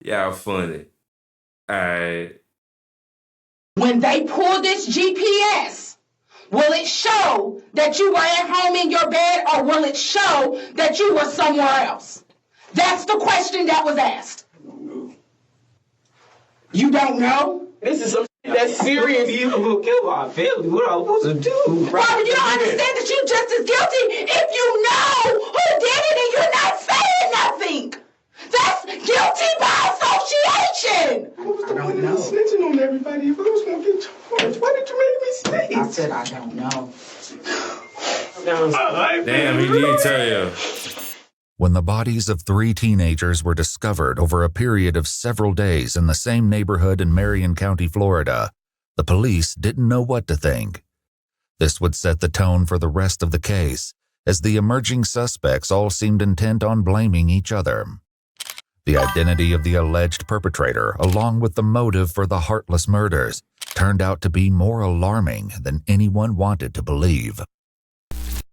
Y'all funny. Alright. When they pull this GPS, will it show that you were at home in your bed, or will it show that you were somewhere else? That's the question that was asked. You don't know? This is some shit that's serious. You gonna kill my family. What am I supposed to do? Robert, you don't understand that you're just as guilty if you know who did it and you're not saying nothing. That's guilty by association. I don't know. Snitching on everybody. If I was gonna get charged, why did you make me snitch? I said I don't know. Damn, he did tell you. When the bodies of 3 teenagers were discovered over a period of several days in the same neighborhood in Marion County, Florida, the police didn't know what to think. This would set the tone for the rest of the case, as the emerging suspects all seemed intent on blaming each other. The identity of the alleged perpetrator, along with the motive for the heartless murders, turned out to be more alarming than anyone wanted to believe.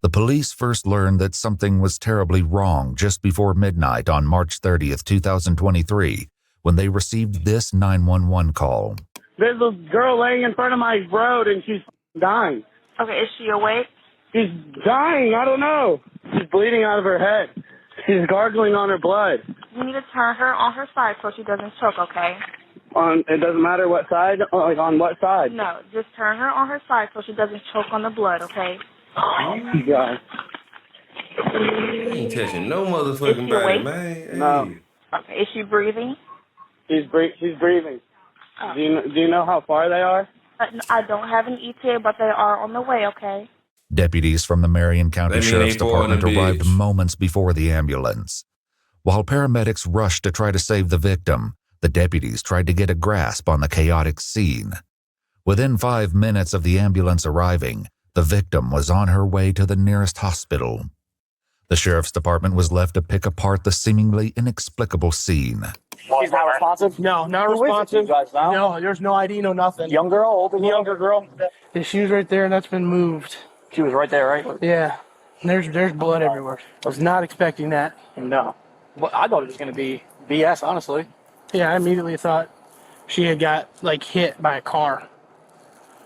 The police first learned that something was terribly wrong just before midnight on March 30th, 2023, when they received this 911 call. There's a girl laying in front of my road and she's dying. Okay, is she awake? She's dying, I don't know. She's bleeding out of her head. She's gargling on her blood. You need to turn her on her side so she doesn't choke, okay? It doesn't matter what side? Like on what side? No, just turn her on her side so she doesn't choke on the blood, okay? Oh, my God. Ain't touching no motherfucking body, man. Hey. No. Okay, is she breathing? She's breathing. Oh. Do you know how far they are? I don't have an ETA, but they are on the way, okay? Deputies from the Marion County Sheriff's Department arrived moments before the ambulance. While paramedics rushed to try to save the victim, the deputies tried to get a grasp on the chaotic scene. Within 5 minutes of the ambulance arriving, the victim was on her way to the nearest hospital. The Sheriff's Department was left to pick apart the seemingly inexplicable scene. She's not responsive? No, not responsive. No, there's no ID, no nothing. Young girl, older girl? Younger girl. The shoe's right there, and that's been moved. She was right there, right? Yeah. There's blood everywhere. I was not expecting that. No. Well, I thought it was going to be BS, honestly. Yeah, I immediately thought she had got, hit by a car.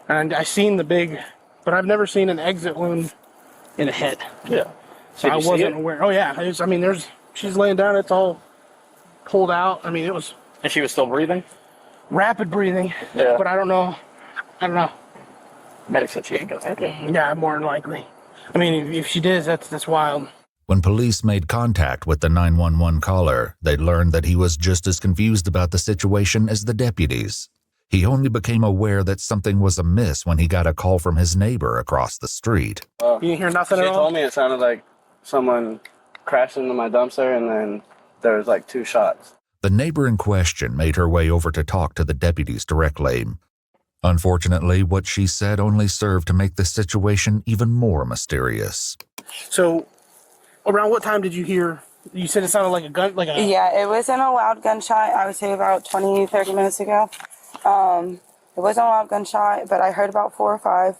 And I seen the big, but I've never seen an exit wound in the head. Yeah. So I wasn't aware. Oh, yeah. She's laying down. It's all pulled out. it was... And she was still breathing? Rapid breathing. Yeah. But I don't know. Medic said she ain't gonna make it. Yeah, more than likely. If she did, that's wild. When police made contact with the 911 caller, they learned that he was just as confused about the situation as the deputies. He only became aware that something was amiss when he got a call from his neighbor across the street. You didn't hear nothing at all? She told me it sounded like someone crashed into my dumpster and then there was 2 shots. The neighbor in question made her way over to talk to the deputies directly. Unfortunately, what she said only served to make the situation even more mysterious. So, around what time did you hear? You said it sounded like a gun? Yeah, it wasn't a loud gunshot. I would say about 20, 30 minutes ago. It wasn't a loud gunshot, but I heard about 4 or 5.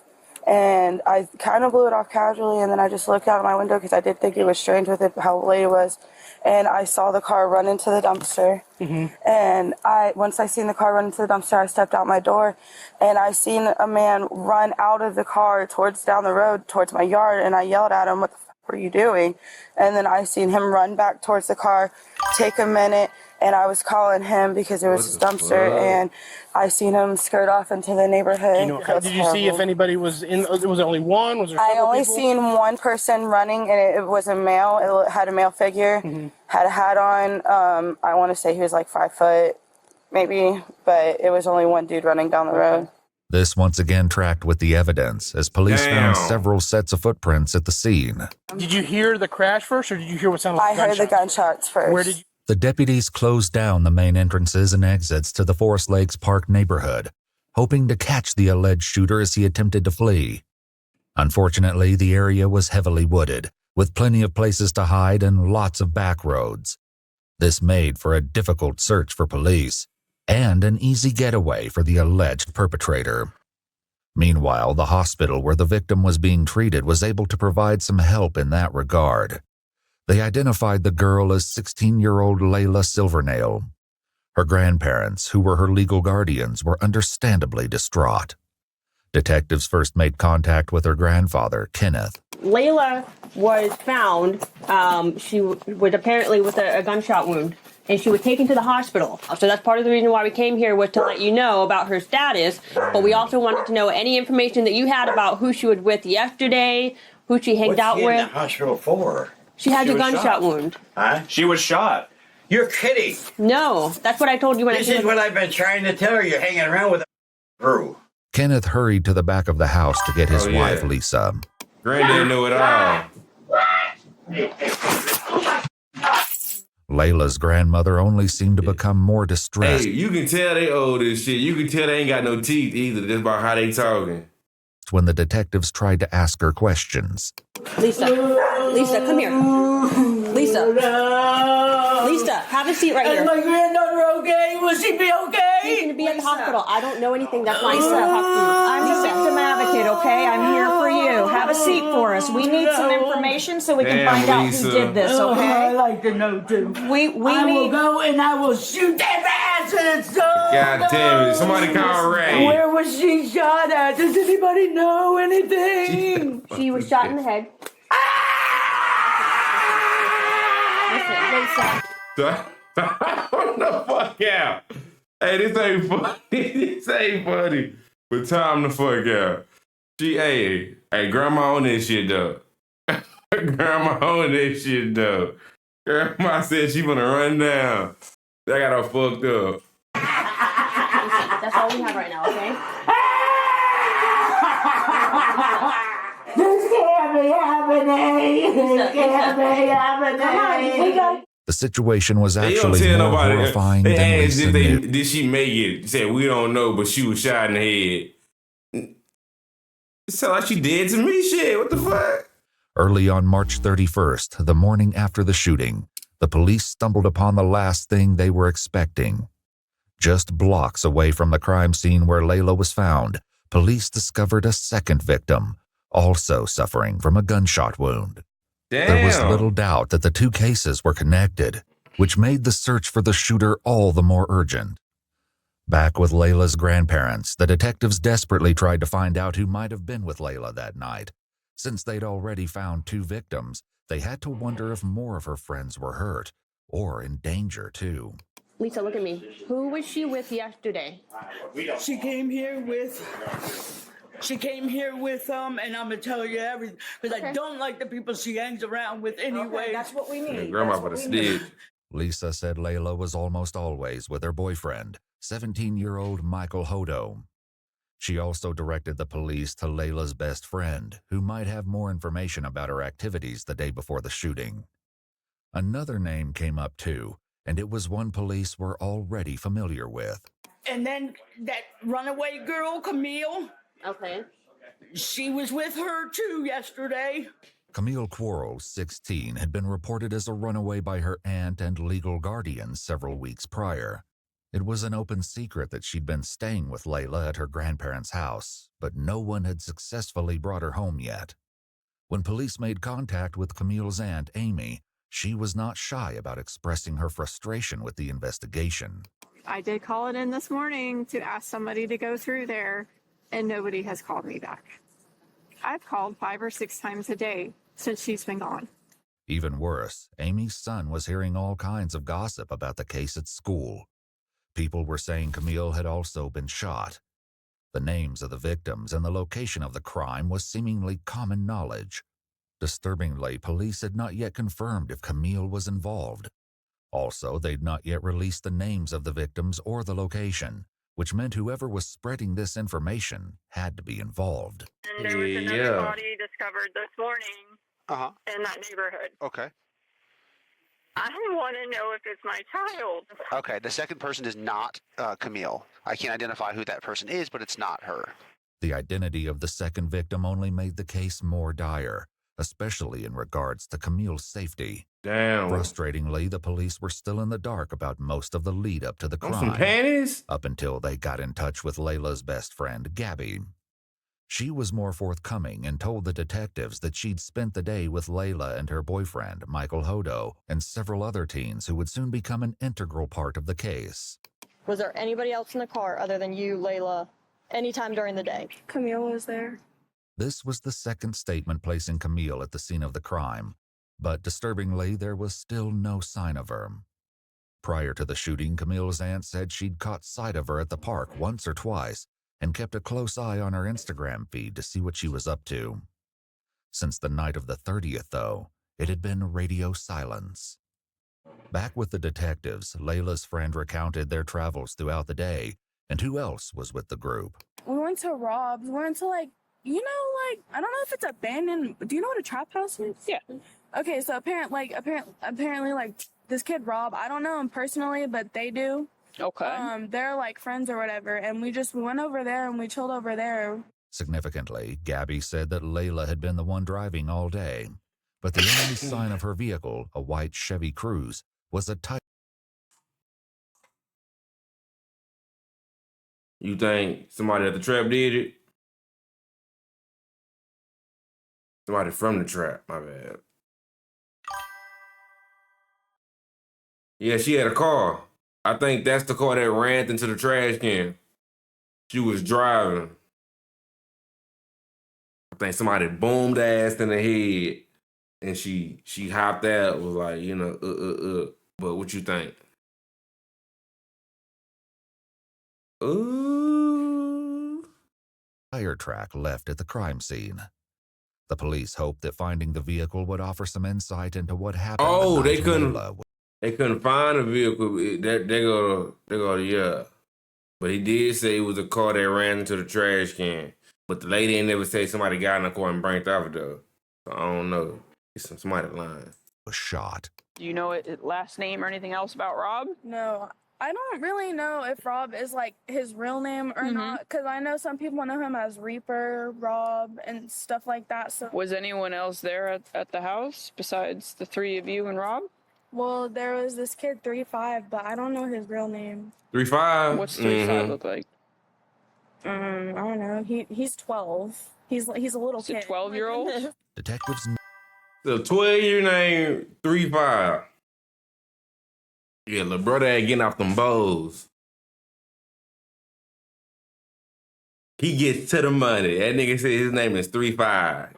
And I kind of blew it off casually, and then I just looked out of my window because I did think it was strange with it, how late it was. And I saw the car run into the dumpster. Mm-hmm. And once I seen the car run into the dumpster, I stepped out my door, and I seen a man run out of the car down the road towards my yard, and I yelled at him, "What the fuck were you doing?" And then I seen him run back towards the car, take a minute, and I was calling him because it was his dumpster, and I seen him skirt off into the neighborhood. Did you see if anybody was in? Was it only one? Was there I several only people? seen one person running, and it was a male. It had a male figure, had a hat on. I want to say he was 5 foot, maybe, but it was only one dude running down the road. This once again tracked with the evidence, as police found several sets of footprints at the scene. Did you hear the crash first, or did you hear what sounded like gunshots? I heard the gunshots first. Where did you? The deputies closed down the main entrances and exits to the Forest Lakes Park neighborhood, hoping to catch the alleged shooter as he attempted to flee. Unfortunately, the area was heavily wooded, with plenty of places to hide and lots of back roads. This made for a difficult search for police, and an easy getaway for the alleged perpetrator. Meanwhile, the hospital where the victim was being treated was able to provide some help in that regard. They identified the girl as 16-year-old Layla Silvernail. Her grandparents, who were her legal guardians, were understandably distraught. Detectives first made contact with her grandfather, Kenneth. Layla was found, she was apparently with a gunshot wound, and she was taken to the hospital. So that's part of the reason why we came here, was to let you know about her status, but we also wanted to know any information that you had about who she was with yesterday, who she hanged out with. What's she in the hospital for? She had a gunshot wound. Huh? She was shot. You're kidding. No, that's what I told you when I came. This is what I've been trying to tell her. You're hanging around with a crew. Kenneth hurried to the back of the house to get his wife, Lisa. Granddad knew it all. Layla's grandmother only seemed to become more distressed. Hey, you can tell they old as shit. You can tell they ain't got no teeth either, just by how they talking. When the detectives tried to ask her questions. Lisa, come here. Lisa, have a seat right here. Is my granddaughter okay? Will she be okay? She's going to be at the hospital. I don't know anything. That's why I said talk to you. I'm the victim advocate, okay? I'm here for you. Have a seat for us. We need some information so we can find out who did this, okay? I'd like to know, too. We will go and I will shoot that ass and it's God damn it. Somebody call Ray. Where was she shot at? Does anybody know anything? She was shot in the head. What the fuck out? Hey, this ain't funny. This ain't funny. But time the fuck out. Hey, grandma on this shit though. Grandma on this shit though. Grandma said she wanna run down. That got her fucked up. That's all we have right now, okay? This can't be happening. This can't be happening. The situation was actually more horrifying than Lisa knew. Did she make it? Said, we don't know, but she was shot in the head. It sounds like she dead to me, shit. What the fuck? Early on March 31st, the morning after the shooting, the police stumbled upon the last thing they were expecting. Just blocks away from the crime scene where Layla was found, police discovered a second victim, also suffering from a gunshot wound. Damn. There was little doubt that the two cases were connected, which made the search for the shooter all the more urgent. Back with Layla's grandparents, the detectives desperately tried to find out who might have been with Layla that night. Since they'd already found two victims, they had to wonder if more of her friends were hurt, or in danger too. Lisa, look at me. Who was she with yesterday? She came here with and I'm gonna tell you everything because I don't like the people she hangs around with anyway. Okay, that's what we need. Yeah, grandma would have stayed. Lisa said Layla was almost always with her boyfriend, 17-year-old Michael Hodo. She also directed the police to Layla's best friend, who might have more information about her activities the day before the shooting. Another name came up too, and it was one police were already familiar with. And then that runaway girl, Camille. Okay. She was with her too yesterday. Camille Quarles, 16, had been reported as a runaway by her aunt and legal guardian several weeks prior. It was an open secret that she'd been staying with Layla at her grandparents' house, but no one had successfully brought her home yet. When police made contact with Camille's aunt, Amy, she was not shy about expressing her frustration with the investigation. I did call it in this morning to ask somebody to go through there, and nobody has called me back. I've called 5 or 6 times a day since she's been gone. Even worse, Amy's son was hearing all kinds of gossip about the case at school. People were saying Camille had also been shot. The names of the victims and the location of the crime was seemingly common knowledge. Disturbingly, police had not yet confirmed if Camille was involved. Also, they'd not yet released the names of the victims or the location, which meant whoever was spreading this information had to be involved. And there was another body discovered this morning in that neighborhood. Okay. I want to know if it's my child. Okay, the second person is not Camille. I can't identify who that person is, but it's not her. The identity of the second victim only made the case more dire, especially in regards to Camille's safety. Damn. Frustratingly, the police were still in the dark about most of the lead up to the crime. Some panties? Up until they got in touch with Layla's best friend, Gabby. She was more forthcoming and told the detectives that she'd spent the day with Layla and her boyfriend, Michael Hodo, and several other teens who would soon become an integral part of the case. Was there anybody else in the car other than you, Layla, anytime during the day? Camille was there. This was the second statement placing Camille at the scene of the crime, but disturbingly, there was still no sign of her. Prior to the shooting, Camille's aunt said she'd caught sight of her at the park once or twice and kept a close eye on her Instagram feed to see what she was up to. Since the night of the 30th, though, it had been radio silence. Back with the detectives, Layla's friend recounted their travels throughout the day and who else was with the group. We went to Rob's. We went to I don't know if it's abandoned. Do you know what a trap house is? Yeah. Okay, so apparently, this kid Rob, I don't know him personally, but they do. Okay. They're like friends or whatever, and we went over there and we chilled over there. Significantly, Gabby said that Layla had been the one driving all day, but the only sign of her vehicle, a white Chevy Cruze, was a tight. You think somebody at the trap did it? Somebody from the trap, my bad. Yeah, she had a car. I think that's the car that ran into the trash can. She was driving. I think somebody boomed ass in the head, and she hopped out. Was like, But what you think? Ooh. Tire track left at the crime scene. The police hoped that finding the vehicle would offer some insight into what happened. Oh, the they night couldn't. Layla. They couldn't find a vehicle. They go yeah. But he did say it was a car that ran into the trash can. But the lady ain't never say somebody got in the car and burnt off though. So I don't know. It's somebody lying. Was shot. Do you know his last name or anything else about Rob? No, I don't really know if Rob is like his real name or not, because I know some people know him as Reaper, Rob, and stuff like that. So Was anyone else there at the house besides the three of you and Rob? Well, there was this kid 3-5, but I don't know his real name. 3-5? What's 3-5 look like? I don't know. He's 12. He's a little kid. A 12-year-old? Detectives. The 12-year name 3-5. Yeah, little brother ain't getting off them bowls. He gets to the money. That nigga said his name is 3-5.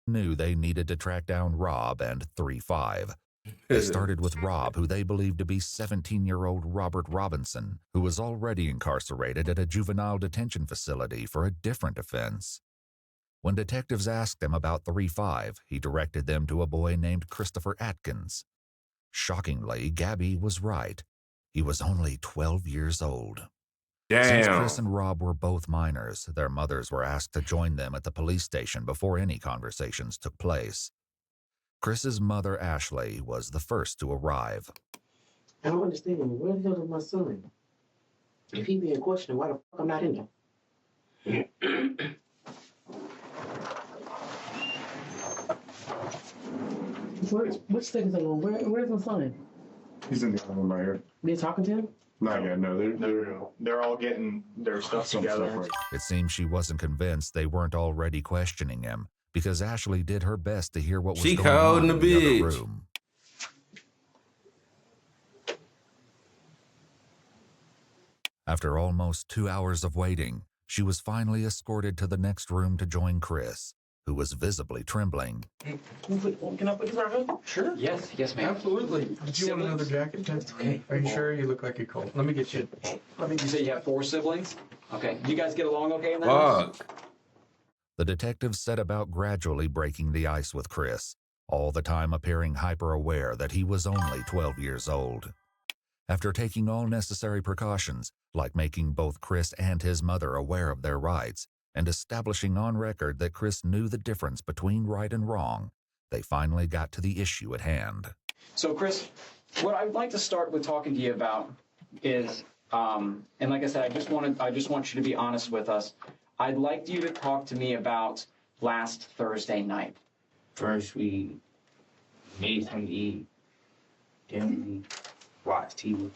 Knew they needed to track down Rob and 3-5. They started with Rob, who they believed to be 17-year-old Robert Robinson, who was already incarcerated at a juvenile detention facility for a different offense. When detectives asked him about 3-5, he directed them to a boy named Christopher Atkins. Shockingly, Gabby was right. He was only 12 years old. Damn. Since Chris and Rob were both minors, their mothers were asked to join them at the police station before any conversations took place. Chris's mother, Ashley, was the first to arrive. I don't understand. Where the hell is my son? If he being questioned, why the fuck I'm not in there? What state is they on? Where's my son? He's in the other room right here. They talking to him? Not yet, no. They're all getting their stuff together. It seems she wasn't convinced they weren't already questioning him, because Ashley did her best to hear what was going on in the other room. After almost 2 hours of waiting, she was finally escorted to the next room to join Chris, who was visibly trembling. Can I put this right here? Sure. Yes, ma'am. Absolutely. Did you want another jacket? Okay. Are you sure? You look like you're cold. Let me get you. You say you have 4 siblings? Okay. You guys get along okay in the house? The detectives set about gradually breaking the ice with Chris, all the time appearing hyper-aware that he was only 12 years old. After taking all necessary precautions, like making both Chris and his mother aware of their rights, and establishing on record that Chris knew the difference between right and wrong, they finally got to the issue at hand. So, Chris, what I'd like to start with talking to you about is, and like I said, I just want you to be honest with us. I'd like you to talk to me about last Thursday night. First, we made something to eat. Then we watched TV.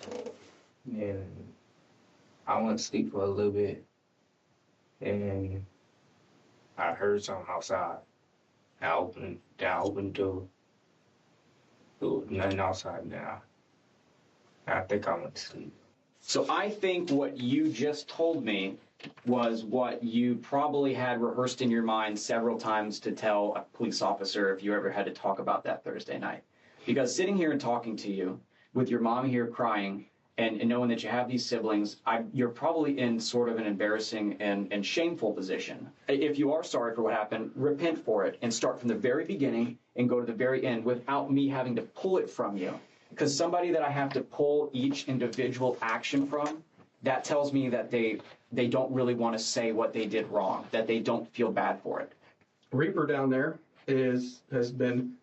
Then I went to sleep for a little bit. And I heard something outside. I opened the door. There was nothing outside now. I think I went to sleep. So I think what you just told me was what you probably had rehearsed in your mind several times to tell a police officer if you ever had to talk about that Thursday night. Because sitting here and talking to you with your mom here crying and knowing that you have these siblings, you're probably in sort of an embarrassing and shameful position. If you are sorry for what happened, repent for it and start from the very beginning and go to the very end without me having to pull it from you. Because somebody that I have to pull each individual action from, that tells me that they don't really want to say what they did wrong, that they don't feel bad for it. Reaper down there has been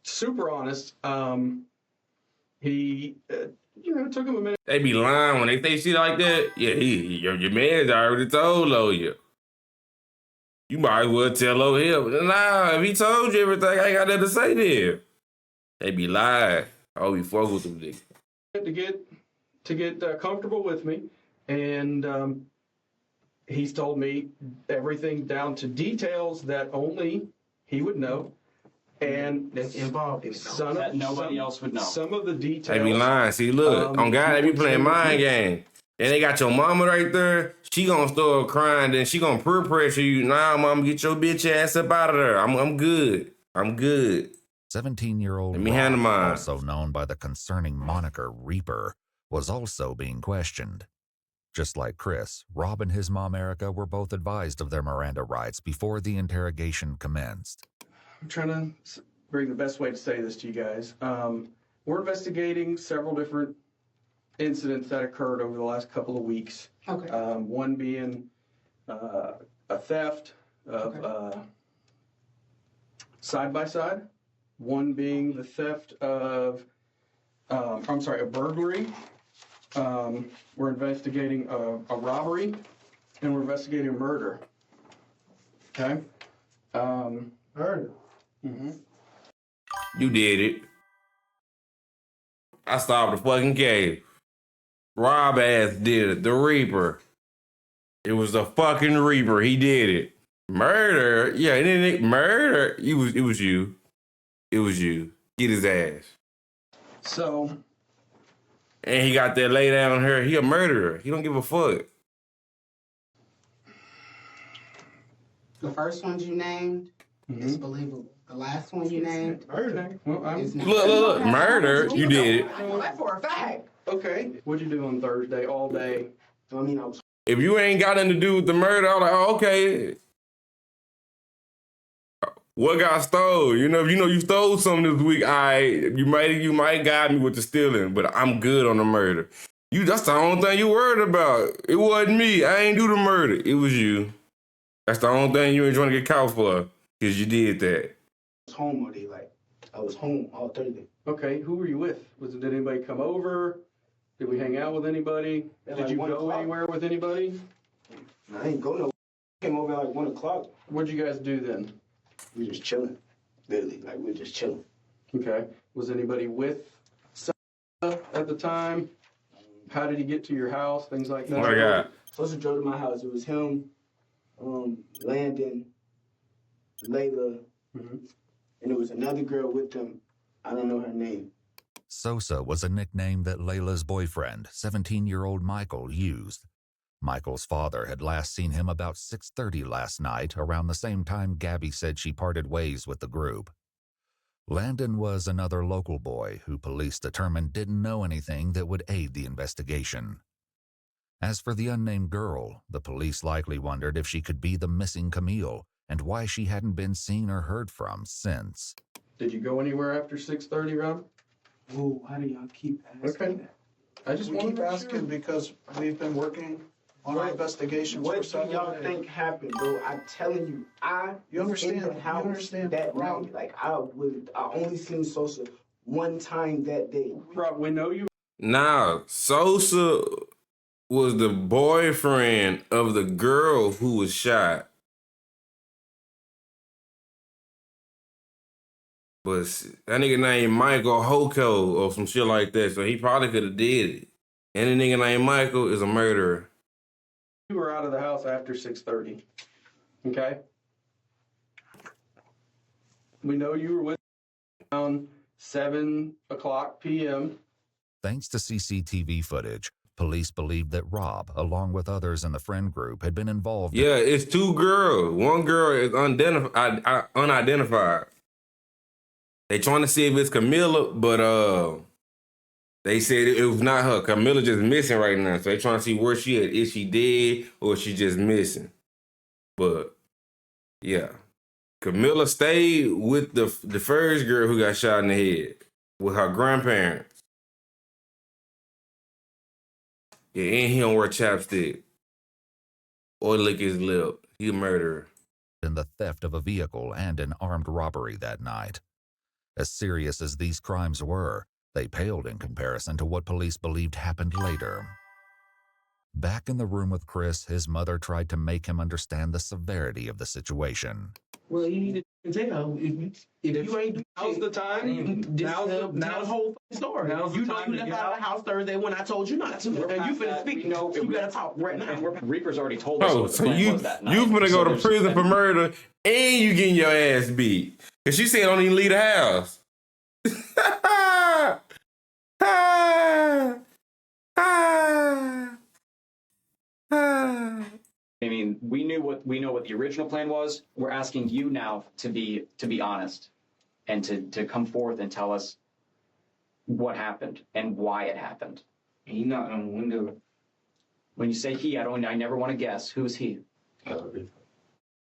super honest. He took him a minute. They be lying when they say shit like that. Yeah, your man's already told on you. You might as well tell on him. Nah, if he told you everything, I ain't got nothing to say there. They be lying. I be fuck with them niggas. To get comfortable with me, and he's told me everything down to details that only he would know, and that's involved that nobody else would know. Some of the details. They be lying. See, look, on God, they be playing mind game. And they got your mama right there. She gonna start crying, then she gonna peer pressure you. Nah, mama, get your bitch ass up out of there. I'm good. I'm good. 17-year-old Rob, Rob, also known by the concerning moniker Reaper, was also being questioned. Just like Chris, Rob and his mom Erica were both advised of their Miranda rights before the interrogation commenced. I'm trying to bring the best way to say this to you guys. We're investigating several different incidents that occurred over the last couple of weeks. Okay. One being a theft of side-by-side. One being the theft of, a burglary. We're investigating a robbery, and we're investigating a murder. Okay? Murder. Mm-hmm. You did it. I stopped the fucking case. Rob ass did it. The Reaper. It was the fucking Reaper. He did it. Murder? Yeah, it didn't murder. It was you. It was you. Get his ass. So. And he got that lay down here. He a murderer. He don't give a fuck. The first ones you named is believable. The last one you named murder. Well, is not. Look. Murder. You did it. I know that for a fact. Okay. What'd you do on Thursday all day? I mean, I was. If you ain't got nothing to do with the murder, I'm like, oh, okay. What got stole? If you stole something this week, you might got me with the stealing, but I'm good on the murder. That's the only thing you worried about. It wasn't me. I ain't do the murder. It was you. That's the only thing you ain't trying to get caught for, because you did that. I was home all day, I was home all Thursday. Okay, who were you with? Did anybody come over? Did we hang out with anybody? Did you go anywhere with anybody? I ain't go nowhere. I came over at 1 o'clock. What'd you guys do then? We were just chilling. Literally, we were just chilling. Okay. Was anybody with Sosa at the time? How did he get to your house? Things like that. What I got? Sosa drove to my house. It was him, Landon, Layla, and there was another girl with them. I don't know her name. Sosa was a nickname that Layla's boyfriend, 17-year-old Michael, used. Michael's father had last seen him about 6:30 last night, around the same time Gabby said she parted ways with the group. Landon was another local boy who police determined didn't know anything that would aid the investigation. As for the unnamed girl, the police likely wondered if she could be the missing Camille and why she hadn't been seen or heard from since. Did you go anywhere after 6:30, Rob? Oh, why do y'all keep asking that? I just want keep to asking because we've been working on our investigations for several days. What do y'all think happened, bro? I'm telling you, you understand, in the house you understand that Rob. night. I only seen Sosa one time that day. Rob, we know you. Now, Sosa was the boyfriend of the girl who was shot. But that nigga named Michael Hoko or some shit like that, so he probably could have did it. Any nigga named Michael is a murderer. You were out of the house after 6:30. Okay? We know you were with around 7 o'clock p.m. Thanks to CCTV footage, police believed that Rob, along with others in the friend group, had been involved. Yeah, it's two girls. One girl is unidentified. They trying to see if it's Camilla, but they said it was not her. Camilla just missing right now, so they trying to see where she at. Is she dead or is she just missing? But yeah, Camilla stayed with the first girl who got shot in the head with her grandparents. Yeah, and he don't wear chapstick or lick his lip. He a murderer. In the theft of a vehicle and an armed robbery that night. As serious as these crimes were, they paled in comparison to what police believed happened later. Back in the room with Chris, his mother tried to make him understand the severity of the situation. Well, you need to tell. If you ain't, now's the time. Now's the whole story. You know you left out of the house Thursday when I told you not to, and you finna speak. No, you gotta talk right now. Reaper's already told us what the so plan was that night. you finna go to prison for murder and you getting your ass beat. Cause she said don't even leave the house. I mean, we know what the original plan was. We're asking you now to be honest and to come forth and tell us what happened and why it happened. He knocked on the window. When you say he, I never want to guess. Who's he?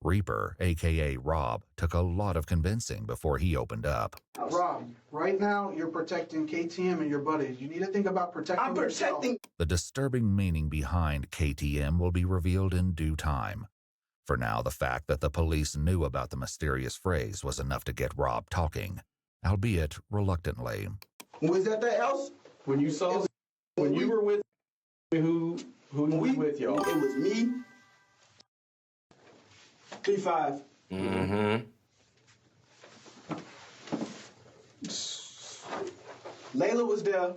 Reaper, a.k.a. Rob, took a lot of convincing before he opened up. Rob, right now you're protecting KTM and your buddies. You need to think about protecting yourself. The disturbing meaning behind KTM will be revealed in due time. For now, the fact that the police knew about the mysterious phrase was enough to get Rob talking, albeit reluctantly. Was that the else? When you saw, when you were with, who was with y'all? It was me. 3-5. Mm-hmm. Layla was there.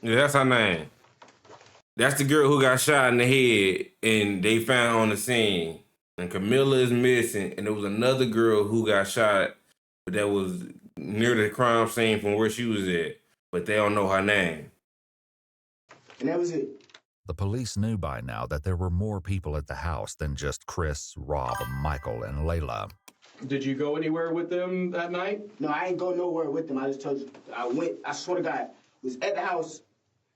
Yeah, that's her name. That's the girl who got shot in the head and they found on the scene. And Camilla is missing. And there was another girl who got shot that was near the crime scene from where she was at. But they don't know her name. And that was it. The police knew by now that there were more people at the house than just Chris, Rob, Michael, and Layla. Did you go anywhere with them that night? No, I ain't go nowhere with them. I just told you. I swear to God, was at the house.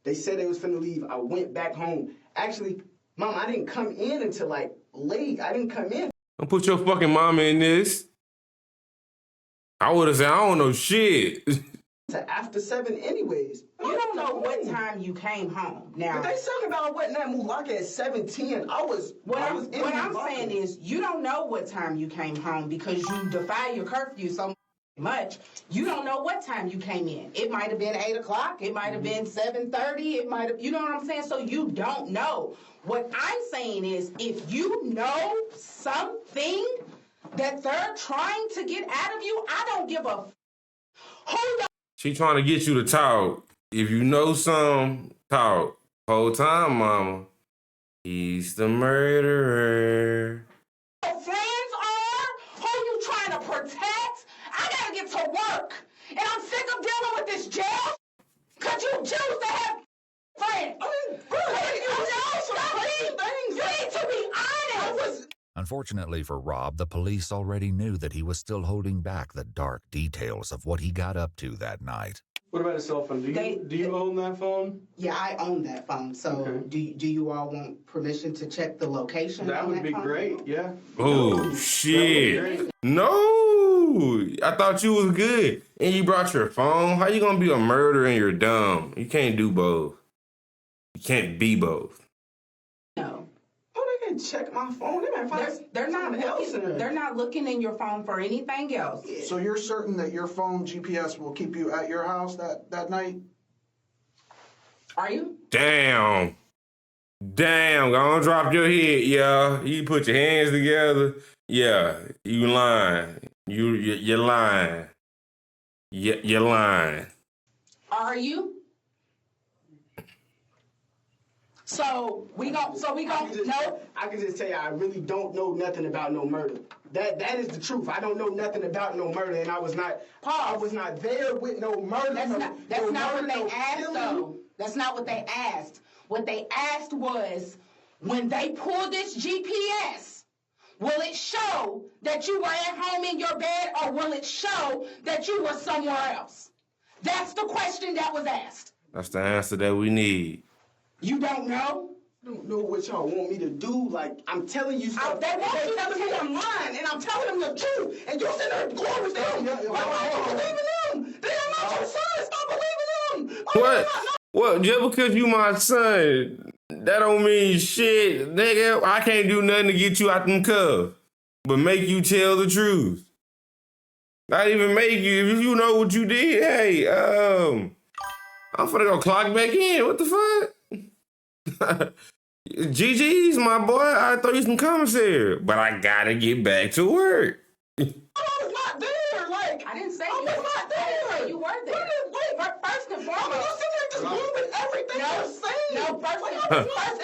They said they was finna leave. I went back home. Actually, Mom, I didn't come in until like late. I didn't come in. Don't put your fucking mama in this. I would have said, I don't know shit. To after 7 anyways. You don't know what time you came home. Now, But they said about I wasn't at Mulaka at 7:10. What I'm saying is, you don't know what time you came home because you defy your curfew so much. You don't know what time you came in. It might have been 8 o'clock. It might have been 7:30. It might have, you know what I'm saying? So you don't know. What I'm saying is, if you know something that they're trying to get out of you, I don't give a hold on. She trying to get you to talk. If you know some, talk. Whole time, mama. He's the murderer. Your friends are? Who you trying to protect? I gotta get to work. And I'm sick of dealing with this jail. Cause you choose to have friends. You need to be honest. Unfortunately for Rob, the police already knew that he was still holding back the dark details of what he got up to that night. What about a cell phone? Do you own that phone? Yeah, I own that phone. So Okay. do you all want permission to check the location? That on would be phone? great, yeah. Oh, shit. No. I thought you was good. And you brought your phone? How you gonna be a murderer and you're dumb? You can't do both. You can't be both. No. Oh, they can check my phone. They might find They're not something else in looking, there. they're not looking in your phone for anything else. So you're certain that your phone GPS will keep you at your house that night? Are you? Damn. Damn, gonna drop your head, yeah. You put your hands together. Yeah, you lying. You're lying. You're lying. Are you? So we gon' no. I can just tell you, I really don't know nothing about no murder. That is the truth. I don't know nothing about no murder, and I was not there with no murder. That's not what they asked, though. That's not what they asked. What they asked was, when they pull this GPS, will it show that you were at home in your bed, or will it show that you were somewhere else? That's the question that was asked. That's the answer that we need. You don't know? I don't know what y'all want me to do. Like, I'm telling you stuff. They telling me I'm lying, and I'm telling them the truth, and you're sitting there going with them. Why aren't you believing them? They are not your sons. Stop believing them. What? What? Just because you my son, that don't mean shit, nigga. I can't do nothing to get you out them cuffs, but make you tell the truth. Not even make you. If you know what you did, hey, I'm finna go clock back in. What the fuck? GG's, my boy. I throw you some commissary, but I gotta get back to work. I was not there. Like, I didn't say I was not there. You were there. Wait, first and foremost. You sitting there just moving everything you're saying.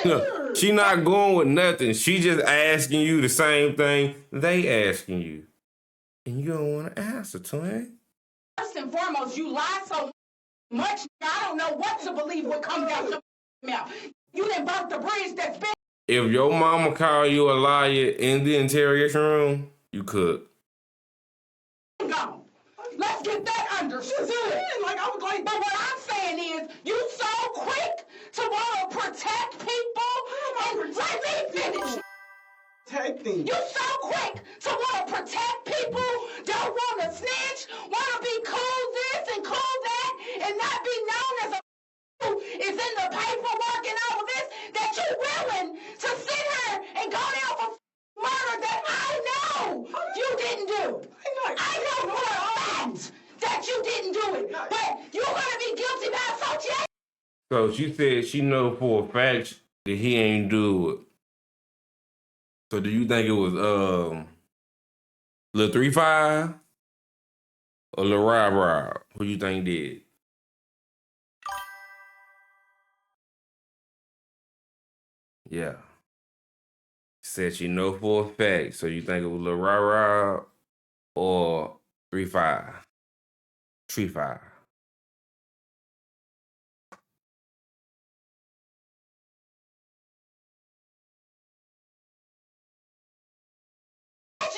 No, she not going with nothing. She just asking you the same thing they asking you, and you don't want to answer, twin. First and foremost, you lie so much. I don't know what to believe. What comes out your mouth. You didn't burn the bridge that's been. If your mama call you a liar in the interrogation room, you cook. Gone. Let's get that understood. Like, I was like, but what I'm saying is, you so quick to want to protect people, and let me finish. Protecting. You so quick to want to protect people, don't want to snitch, want to be cool this and cool that, and not be known as a is in the paperwork and all of this, that you're willing to sit here and go down for murder that I know you didn't do. I know for a fact that you didn't do it, but you're going to be guilty by association. So she said she know for a fact that he ain't do it. So do you think it was Lil 3-5 or Lil Rob? Who you think did? Yeah. Said she know for a fact. So you think it was Lil Rob or 3-5? 3-5.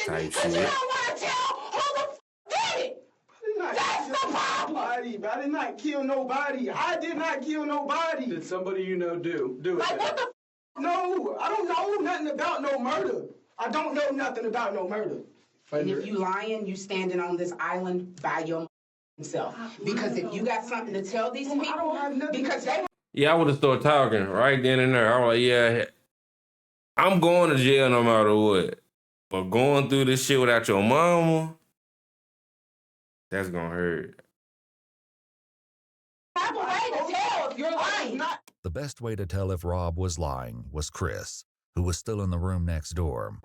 Type shit. You don't want to tell who the did it. That's the problem. I did not kill nobody. I did not kill nobody. Did somebody you know do it? Like, what the No, I don't know nothing about no murder. I don't know nothing about no murder. And if you lying, you standing on this island by yourself. Because if you got something to tell these people, I don't have nothing because they. Yeah, I would have started talking right then and there. I was like, yeah, I'm going to jail no matter what. But going through this shit without your mama, that's gonna hurt. Have a way to tell if you're lying. The best way to tell if Rob was lying was Chris, who was still in the room next door.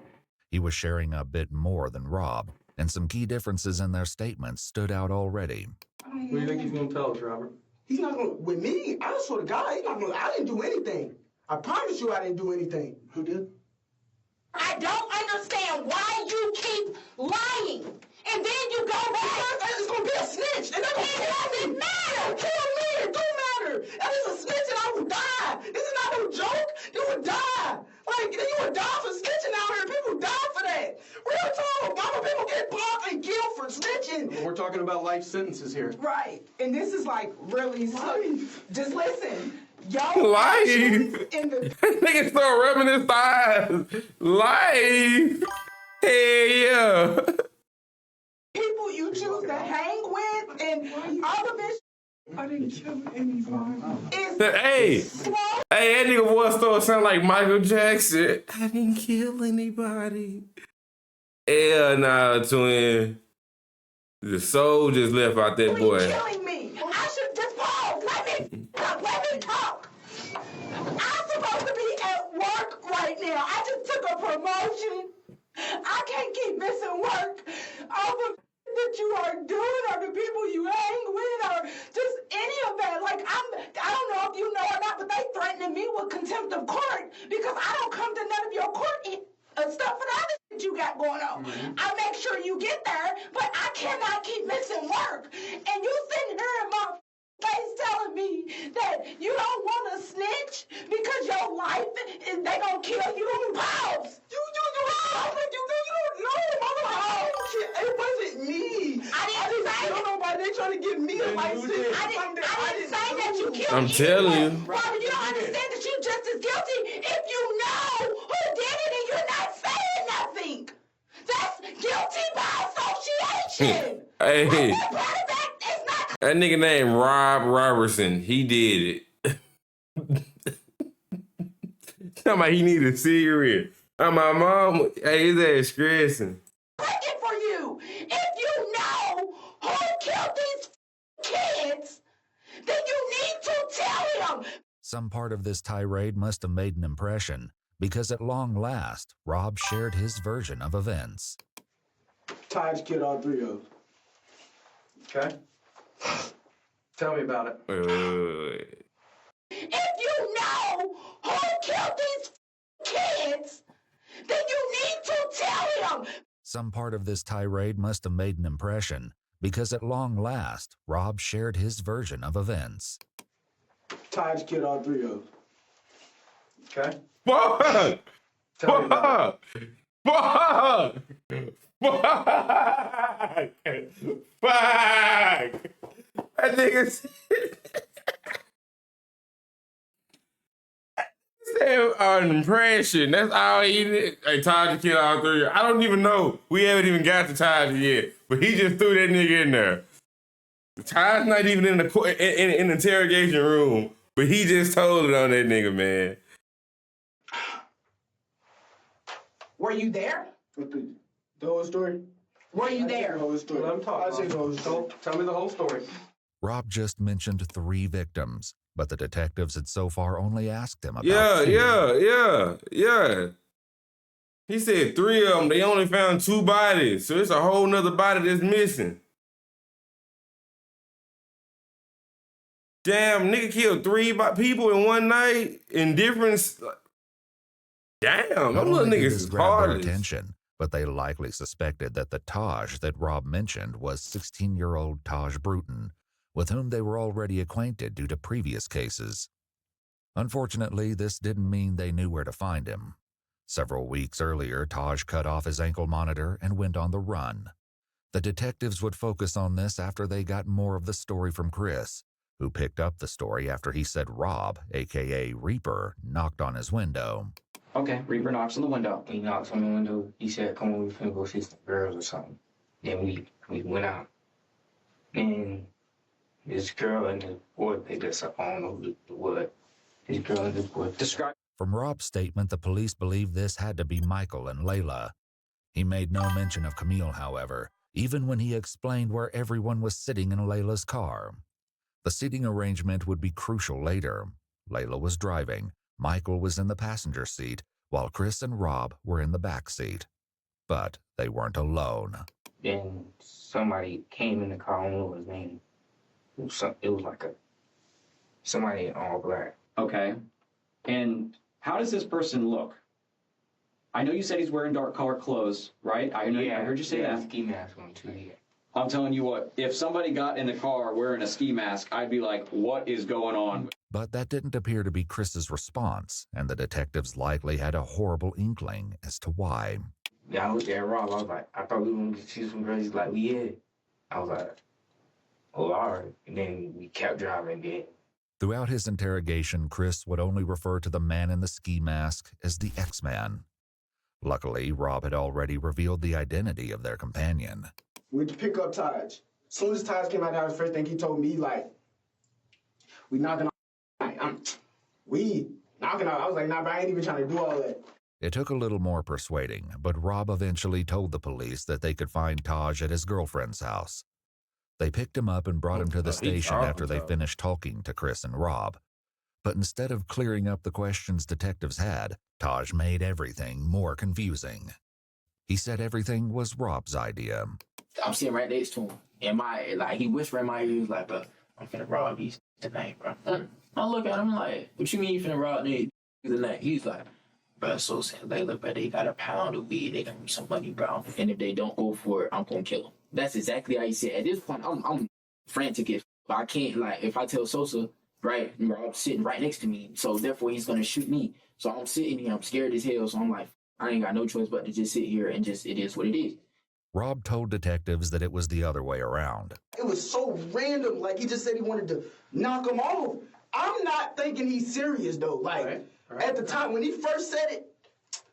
He was sharing a bit more than Rob, and some key differences in their statements stood out already. What do you think he's going to tell us, Robert? He's not going to, with me, I swear to God, he's not going to, I didn't do anything. I promise you I didn't do anything. Who did? I don't understand why you keep lying. And then you go back. It's going to be a snitch. And it doesn't matter. Kill me. It don't matter. That is a snitch and I would die. This is not no joke. You would die. Like, you would die for snitching out here. People die for that. Real talk. Mama, people get popped and killed for snitching. We're talking about life sentences here. Right. And this is like really life. Just listen. Y'all life. Nigga start rubbing his thighs. Life. Hey, yeah. People you choose to hang with and all of this. I didn't kill anybody. Hey, that nigga voice started sound like Michael Jackson. I didn't kill anybody. Hell nah, twin. The soul just left out that boy. Killing me. I should just pause. Let me talk. I'm supposed to be at work right now. I just took a promotion. I can't keep missing work over that you are doing or the people you hang with or just any of that. Like, I don't know if you know or not, but they threatening me with contempt of going on. I make sure you get there, but I cannot keep missing work. And you sitting here in my face telling me that you don't want to snitch because your life is they gonna kill you. Pause. You don't know. It wasn't me. I didn't say that. Nobody. They trying to get me a license. I didn't say that you killed I'm telling you. Robert, you don't understand that you're just as guilty if you know who did it and you're not saying nothing. That's guilty by association. Hey, that nigga named Rob Robertson. He did it. Talking about he need a cigarette. My mom, hey, his ass stressing. Working for you. If you know who killed these kids, then you need to tell him. Some part of this tirade must have made an impression, because at long last, Rob shared his version of events. Taj killed all three of them. Okay. Tell me about it. If you know who killed these kids, then you need to tell him. Some part of this tirade must have made an impression, because at long last, Rob shared his version of events. Taj killed all three of them. Okay. Fuck! Tell me about it. Fuck! Fuck! Fuck! That nigga said an impression. That's all he did. Hey, Taj killed all three. I don't even know. We haven't even got to Taj yet. But he just threw that nigga in there. Taj's not even in the in the interrogation room. But he just told it on that nigga, man. Were you there? The whole story? Were you there? The whole story. Let him talk. I'll say the whole story. Tell me the whole story. Rob just mentioned 3 victims, but the detectives had so far only asked him about 2. Yeah. He said 3 of them. They only found 2 bodies. So it's a whole nother body that's missing. Damn, nigga killed 3 people in one night in different... Damn, Not them little only did niggas this is grab their heartless. attention, but they likely suspected that the Taj that Rob mentioned was 16-year-old Taj Bruton, with whom they were already acquainted due to previous cases. Unfortunately, this didn't mean they knew where to find him. Several weeks earlier, Taj cut off his ankle monitor and went on the run. The detectives would focus on this after they got more of the story from Chris, who picked up the story after he said Rob, a.k.a. Reaper, knocked on his window. Okay, Reaper knocks on the window. He knocks on the window. He said, "Come on, we finna go see some girls or something." Then we went out. And this girl and this boy picked us up. I don't know what. This girl and this boy. Describe. From Rob's statement, the police believed this had to be Michael and Layla. He made no mention of Camille, however, even when he explained where everyone was sitting in Layla's car. The seating arrangement would be crucial later. Layla was driving. Michael was in the passenger seat, while Chris and Rob were in the back seat. But they weren't alone. Then somebody came in the car. I don't know what his name. It was like somebody in all black. Okay. And how does this person look? I know you said he's wearing dark colored clothes, right? I heard you say that. Ski mask on too. Yeah. I'm telling you what, if somebody got in the car wearing a ski mask, I'd be like, what is going on? But that didn't appear to be Chris's response, and the detectives likely had a horrible inkling as to why. Yeah, I looked at Rob. I was like, I thought we were going to see some girls. He's like, yeah. I was like, oh, all right. And then we kept driving again. Throughout his interrogation, Chris would only refer to the man in the ski mask as the X-Man. Luckily, Rob had already revealed the identity of their companion. We went to pick up Taj. As soon as Taj came out of the house, first thing he told me, like, we knocking on. We knocking on. I was like, nah, bro, I ain't even trying to do all that. It took a little more persuading, but Rob eventually told the police that they could find Taj at his girlfriend's house. They picked him up and brought him to the station after they finished talking to Chris and Rob. But instead of clearing up the questions detectives had, Taj made everything more confusing. He said everything was Rob's idea. I'm sitting right next to him. And he whispered in my ear, he was like, bro, I'm finna rob these tonight, bro. I look at him like, what you mean you finna rob these tonight? He's like, Bro, so saying, Layla, bro, they got a pound of weed, they got me some money, bro. And if they don't go for it, I'm gonna kill them. That's exactly how he said. At this point, I'm frantic if I can't, like, if I tell Sosa, right, Rob's sitting right next to me, so therefore he's gonna shoot me. So I'm sitting here, I'm scared as hell, so I'm like, I ain't got no choice but to just sit here and just, it is what it is. Rob told detectives that it was the other way around. It was so random. Like, he just said he wanted to knock him off. I'm not thinking he's serious, though. Like, at the time, when he first said it,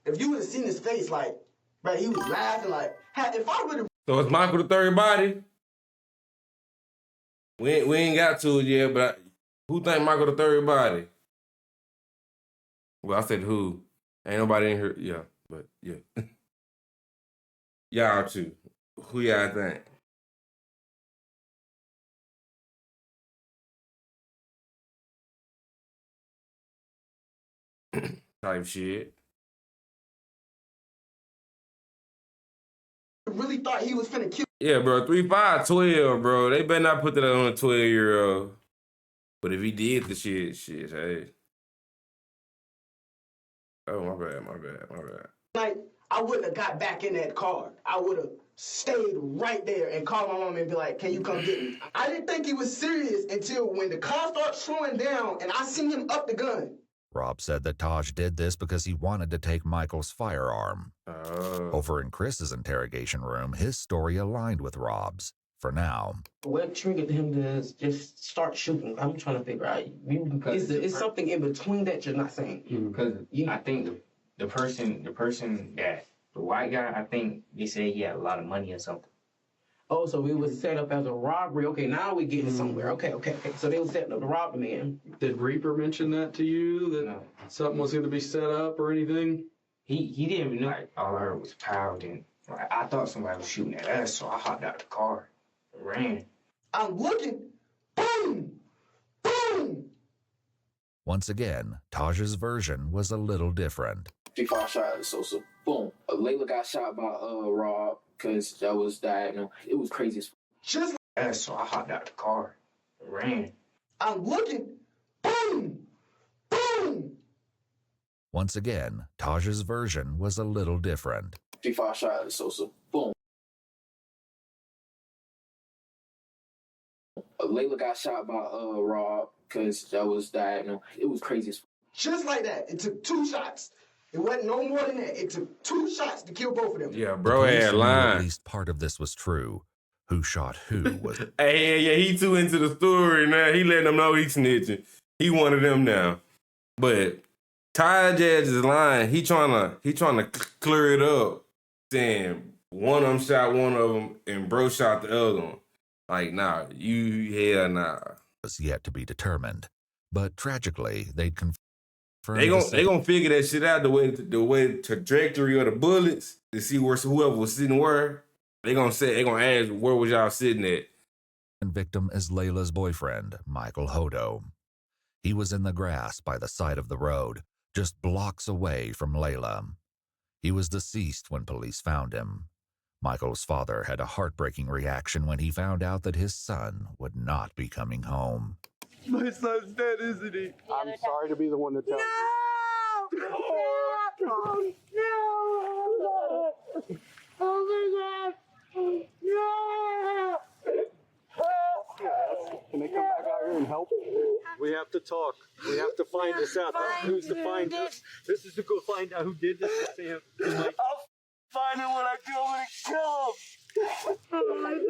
if you would have seen his face, like, right, he was laughing, like, if I would have... So it's Michael the third body? We ain't got to it yet, but who think Michael the third body? Well, I said who. Ain't nobody in here. Yeah, but yeah. Y'all too. Who y'all think? Type shit. Really thought he was finna kill. Yeah, bro. 3-5, 12, bro. They better not put that on a 12-year-old. But if he did the shit, hey. Oh, my bad. Like, I wouldn't have got back in that car. I would have stayed right there and called my mom and be like, can you come get me? I didn't think he was serious until when the car started slowing down and I seen him up the gun. Rob said that Taj did this because he wanted to take Michael's firearm. Over in Chris's interrogation room, his story aligned with Rob's. For now. What triggered him to just start shooting? I'm trying to figure out. It's something in between that you're not saying. Because I think the person that, the white guy, I think they said he had a lot of money or something. Oh, so it was set up as a robbery. Okay, now we're getting somewhere. Okay. So they were setting up to rob the man. Did Reaper mention that to you, that something was going to be set up or anything? He didn't even know. Like, all I heard was pow, and like, I thought somebody was shooting at us, so I hopped out the car and ran. I'm looking. Boom! Boom! Once again, Taj's version was a little different. 3-5 shot at Sosa. Boom. Layla got shot by Rob because that was diagonal. It was crazy as fuck. Just like that, so I hopped out the car and ran. I'm looking. Boom! Boom! Once again, Taj's version was a little different. 3-5 shot at Sosa. Boom. Layla got shot by Rob because that was diagonal. It was crazy as fuck. Just like that. It took 2 shots. It wasn't no more than that. It took 2 shots to kill both of them. Yeah, bro had lying. At least part of this was true. Who shot who was... Yeah, he too into the story now. He letting them know he snitching. He one of them now. But Ty Jazz is lying. He trying to clear it up, saying one of them shot one of them and bro shot the other one. Like, nah, hell nah. Was yet to be determined. But tragically, they'd confirmed... They gonna figure that shit out the way trajectory of the bullets to see where whoever was sitting where. They gonna ask where was y'all sitting at. And victim is Layla's boyfriend, Michael Hodo. He was in the grass by the side of the road, just blocks away from Layla. He was deceased when police found him. Michael's father had a heartbreaking reaction when he found out that his son would not be coming home. My son's dead, isn't he? I'm sorry to be the one to tell you. No! No! Oh my God! No! Can they come back out here and help? We have to talk. We have to find this out. Who's to find this? This is to go find out who did this to Sam. I'll find him when I do. I'm gonna kill him. Oh my God!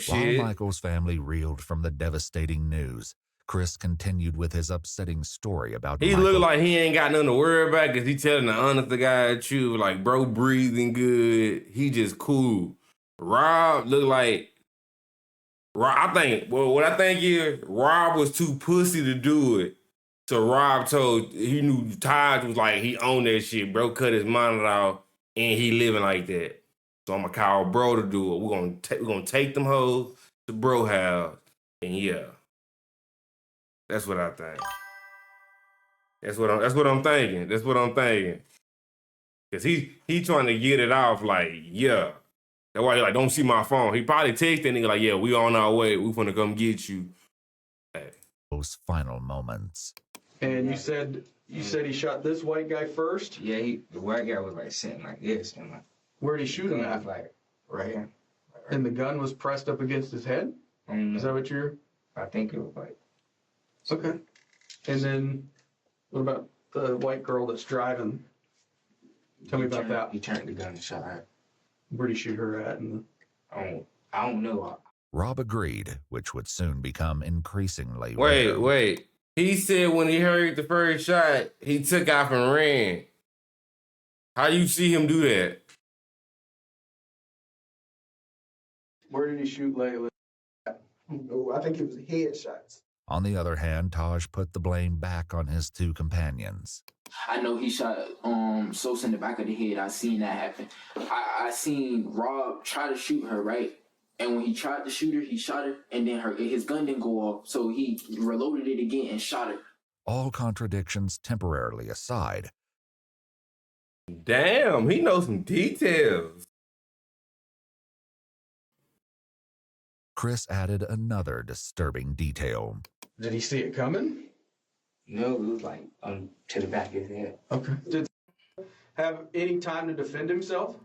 While Michael's family reeled from the devastating news, Chris continued with his upsetting story about He looked like he ain't got nothing to worry about because he telling the honest to God truth, like bro breathing good. He just cool. Rob looked like what I think is Rob was too pussy to do it. So Rob he knew Taj was like, he owned that shit. Bro cut his monitor off and he living like that. So I'm gonna call bro to do it. We're gonna take them hoes to bro house. And yeah. That's what I think. That's what I'm thinking. Cause he trying to get it off like, yeah. That's why he like, don't see my phone. He probably texted that nigga like, yeah, we on our way. We finna come get you. Hey. Those final moments. And you said he shot this white guy first? Yeah, the white guy was like sitting like this, and like. Where'd he shoot him at? Like right here. And the gun was pressed up against his head? Is that what you're? I think it was like. Okay. And then, what about the white girl that's driving? Tell me about that. He turned the gun and shot her. Where'd he shoot her at? I don't know. Rob agreed, which would soon become increasingly Wait. He said when he heard the first shot, he took off and ran. How you see him do that? Where did he shoot Layla? Oh, I think it was headshots. On the other hand, Taj put the blame back on his two companions. I know he shot Sosa in the back of the head. I seen that happen. I seen Rob try to shoot her, right? And when he tried to shoot her, he shot her, and then his gun didn't go off, so he reloaded it again and shot her. All contradictions temporarily aside. Damn, he knows some details. Chris added another disturbing detail. Did he see it coming? No, it was like to the back of his head. Okay. Did he have any time to defend himself?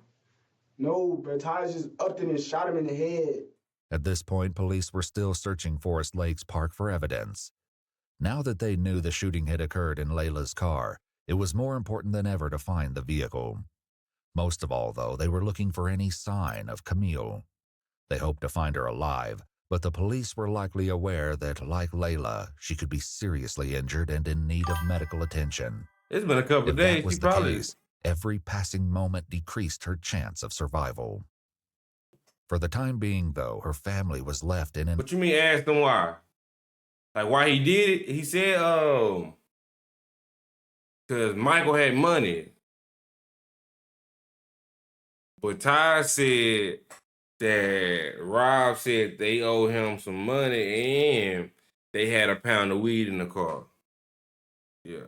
No, but Taj just upped it and shot him in the head. At this point, police were still searching Forest Lakes Park for evidence. Now that they knew the shooting had occurred in Layla's car, it was more important than ever to find the vehicle. Most of all, though, they were looking for any sign of Camille. They hoped to find her alive, but the police were likely aware that, like Layla, she could be seriously injured and in need of medical attention. It's been a couple of days. If that was the case, every passing moment decreased her chance of survival. For the time being, though, her family was left in an... What you mean ask them why? Like why he did it? He said, because Michael had money. But Ty said that Rob said they owe him some money and they had a pound of weed in the car. Yeah.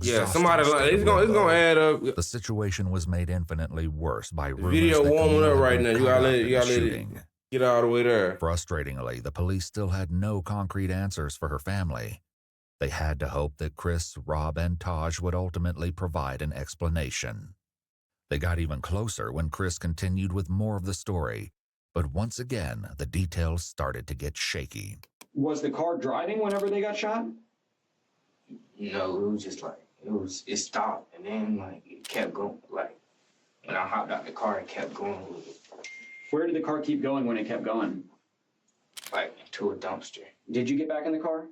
Yeah, somebody it's gonna add up. The situation was made infinitely worse by rumors. Video that warming Camille up had right been now. You caught gotta up let in the it shooting. get all the way there. Frustratingly, the police still had no concrete answers for her family. They had to hope that Chris, Rob, and Taj would ultimately provide an explanation. They got even closer when Chris continued with more of the story, but once again, the details started to get shaky. Was the car driving whenever they got shot? No, it was just like, it stopped, and then like it kept going. Like when I hopped out the car, it kept going with it. Where did the car keep going when it kept going? Like to a dumpster. Did you get back in the car?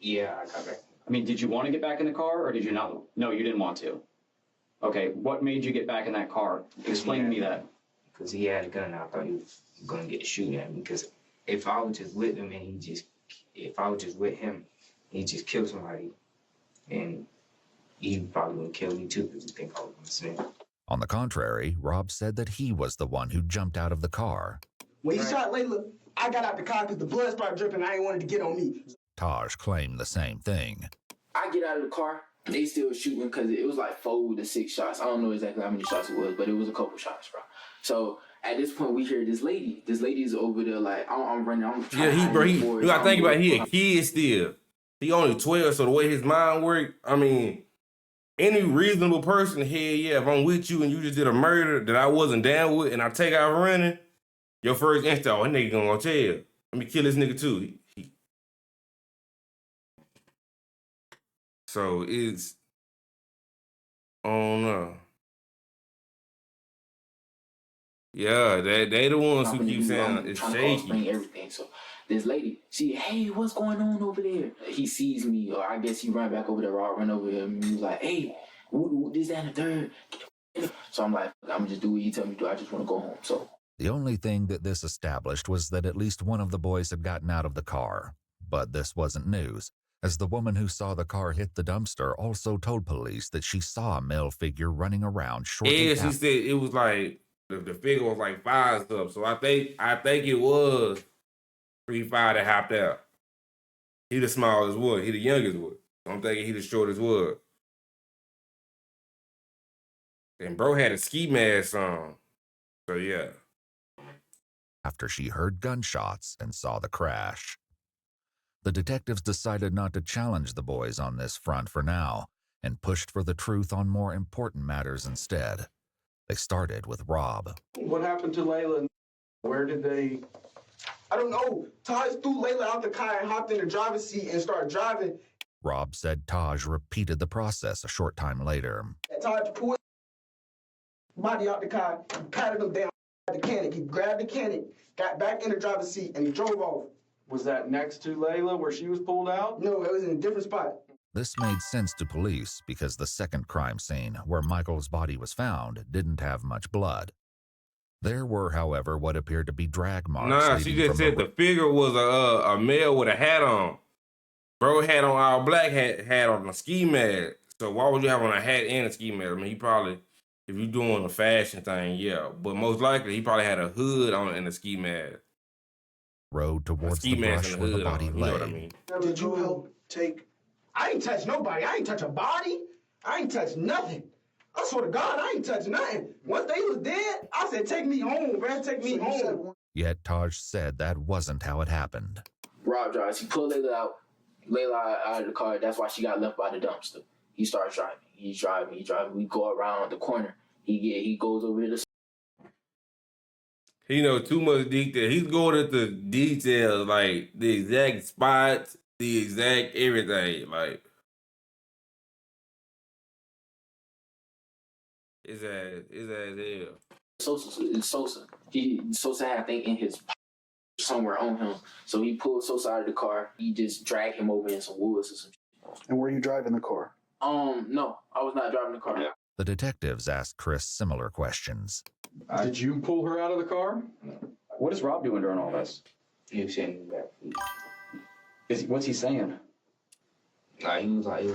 Yeah, I got back. I mean, did you want to get back in the car, or did you not? No, you didn't want to. Okay, what made you get back in that car? Explain to me that. Because he had a gun, I thought he was going to get shooting at me. Because if I was just with him and if I was just with him, he just killed somebody. And he probably would kill me too because he think I was going to snitch. On the contrary, Rob said that he was the one who jumped out of the car. When he shot Layla, I got out the car because the blood started dripping. I ain't wanted to get on me. Taj claimed the same thing. I get out of the car, they still shooting because it was like 4 to 6 shots. I don't know exactly how many shots it was, but it was a couple shots, bro. So at this point, we hear this lady. This lady's over there like, I'm running. I'm trying you got to think about it. He a kid still. He only 12, so the way his mind worked, I mean, any reasonable person, hell yeah, if I'm with you and you just did a murder that I wasn't down with and I take out running, your first instinct, oh, that nigga gonna go to jail. Let me kill this nigga too. So it's, I don't know. Yeah, they the ones who keep saying it's shaky. Everything. So this lady, hey, what's going on over there? He sees me, or I guess he ran back over there, or I run over here, and he was like, hey, this, that, and the third. So I'm like, I'm just do what he tell me to do. I just want to go home. So the only thing that this established was that at least one of the boys had gotten out of the car. But this wasn't news, as the woman who saw the car hit the dumpster also told police that she saw a male figure running around shortly after. Yeah, she said it was like, the figure was like 5 stuff. So I think it was 3-5 that hopped out. He the smallest one. He the youngest one. So I'm thinking he the shortest one. And bro had a ski mask on. So yeah. After she heard gunshots and saw the crash, the detectives decided not to challenge the boys on this front for now and pushed for the truth on more important matters instead. They started with Rob. What happened to Layla? Where did they? I don't know. Taj threw Layla out the car and hopped in the driver's seat and started driving. Rob said Taj repeated the process a short time later. Taj pulled body out the car, patted him down at the cannon. He grabbed the cannon, got back in the driver's seat, and he drove off. Was that next to Layla where she was pulled out? No, it was in a different spot. This made sense to police because the second crime scene, where Michael's body was found, didn't have much blood. There were, however, what appeared to be drag marks. Nah, she just said the figure was a male with a hat on. Bro had on all black, hat on a ski mask. So why would you have on a hat and a ski mask? I mean, he probably, if you're doing a fashion thing, yeah. But most likely, he probably had a hood on and a ski mask. Rode towards the brush where the body lay. You know what I mean? Did you help take? I ain't touch nobody. I ain't touch a body. I ain't touch nothing. I swear to God, I ain't touch nothing. Once they was dead, I said, take me home, man. Take me home. Yet Taj said that wasn't how it happened. Rob drives. He pulled Layla out of the car. That's why she got left by the dumpster. He starts driving. He's driving. We go around the corner. He goes over to the... He knows too much detail. He's going into details, like the exact spots, the exact everything. Like, his ass hell. Sosa. Sosa had a thing in his somewhere on him. So he pulled Sosa out of the car. He just dragged him over in some woods or some shit. And were you driving the car? No, I was not driving the car. Yeah. The detectives asked Chris similar questions. Did you pull her out of the car? What is Rob doing during all this? He was sitting back. What's he saying? Like, he was like, oh.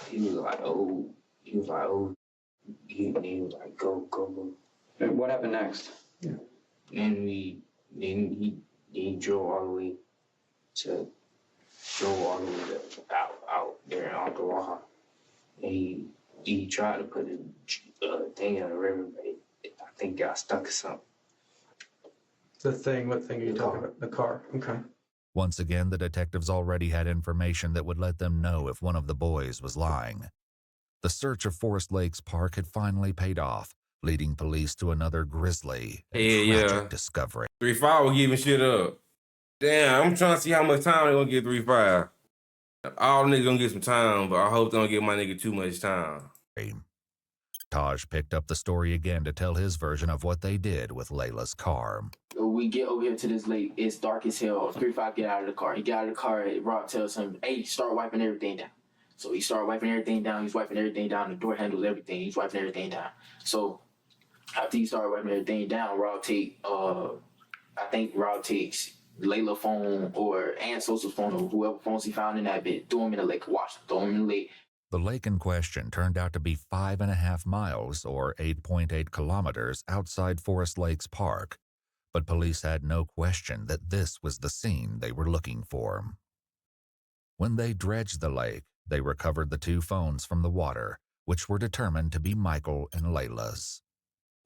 He was like, go. And what happened next? Yeah. And he drove all the way out there in Ottawa. And he tried to put a thing in the river, but I think got stuck or something. The thing? What thing are you talking about? The car. Okay. Once again, the detectives already had information that would let them know if one of the boys was lying. The search of Forest Lakes Park had finally paid off, leading police to another grisly and tragic discovery. 3-5 was giving shit up. Damn, I'm trying to see how much time they gonna get 3-5. All niggas gonna get some time, but I hope they don't give my nigga too much time. Taj picked up the story again to tell his version of what they did with Layla's car. We get over here to this lake. It's dark as hell. 3-5 get out of the car. He got out of the car. Rob tells him, hey, start wiping everything down. So he started wiping everything down. He's wiping everything down. The door handles everything. He's wiping everything down. So after he started wiping everything down, Rob takes Layla's phone and Sosa's phone or whoever phones he found in that bit, throw him in the lake, throw him in the lake. The lake in question turned out to be 5.5 miles or 8.8 kilometers outside Forest Lakes Park, but police had no question that this was the scene they were looking for. When they dredged the lake, they recovered the 2 phones from the water, which were determined to be Michael and Layla's.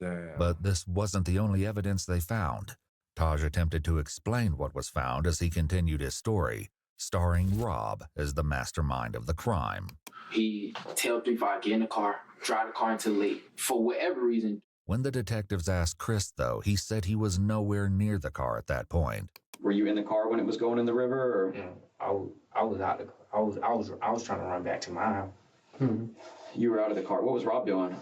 Damn. But this wasn't the only evidence they found. Taj attempted to explain what was found as he continued his story, starring Rob as the mastermind of the crime. He tell 3-5, get in the car, drive the car into the lake, for whatever reason. When the detectives asked Chris, though, he said he was nowhere near the car at that point. Were you in the car when it was going in the river? Or? Yeah, I was out the car. I was trying to run back to my house. Hmm. You were out of the car. What was Rob doing?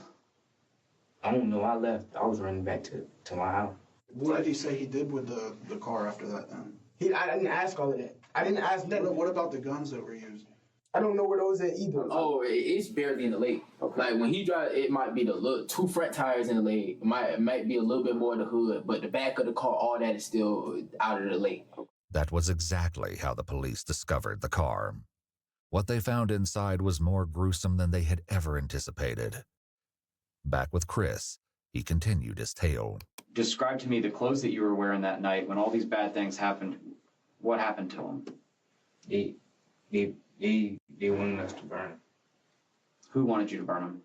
I don't know. I left. I was running back to my house. What did he say he did with the car after that then? I didn't ask all of that. I didn't ask that. What about the guns that were used? I don't know where those at either. Oh, it's barely in the lake. Okay. Like when he drives, it might be the 2 front tires in the lake. It might be a little bit more of the hood, but the back of the car, all that is still out of the lake. That was exactly how the police discovered the car. What they found inside was more gruesome than they had ever anticipated. Back with Chris, he continued his tale. Describe to me the clothes that you were wearing that night when all these bad things happened. What happened to them? They wanted us to burn them. Who wanted you to burn them?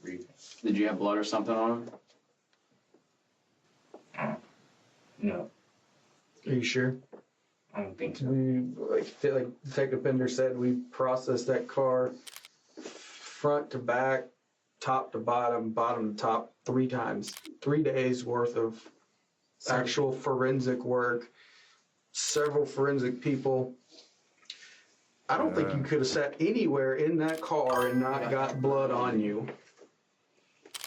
Did you have blood or something on him? No. Are you sure? I don't think so. Like Detective Pender said, we processed that car front to back, top to bottom, bottom to top 3 times. 3 days worth of actual forensic work, several forensic people. I don't think you could have sat anywhere in that car and not got blood on you.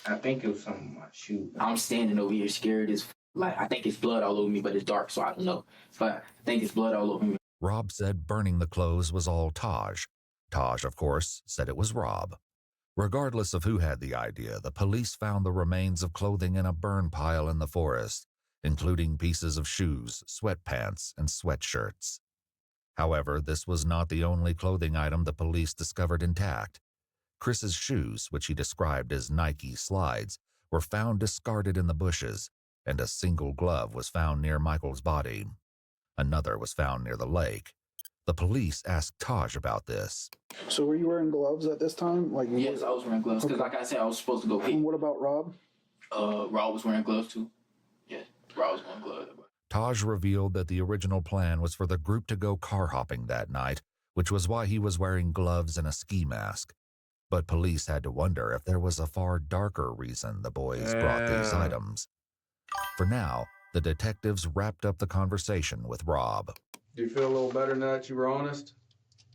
I think it was something on my shoe. I'm standing over here scared as like I think it's blood all over me, but it's dark, so I don't know. But I think it's blood all over me. Rob said burning the clothes was all Taj. Taj, of course, said it was Rob. Regardless of who had the idea, the police found the remains of clothing in a burn pile in the forest, including pieces of shoes, sweatpants, and sweatshirts. However, this was not the only clothing item the police discovered intact. Chris's shoes, which he described as Nike slides, were found discarded in the bushes, and a single glove was found near Michael's body. Another was found near the lake. The police asked Taj about this. So were you wearing gloves at this time? Yes, I was wearing gloves because, like I said, I was supposed to go pee. And what about Rob? Rob was wearing gloves too. Yes, Rob was wearing gloves. Taj revealed that the original plan was for the group to go car hopping that night, which was why he was wearing gloves and a ski mask. But police had to wonder if there was a far darker reason the boys brought these items. For now, the detectives wrapped up the conversation with Rob. Do you feel a little better now that you were honest?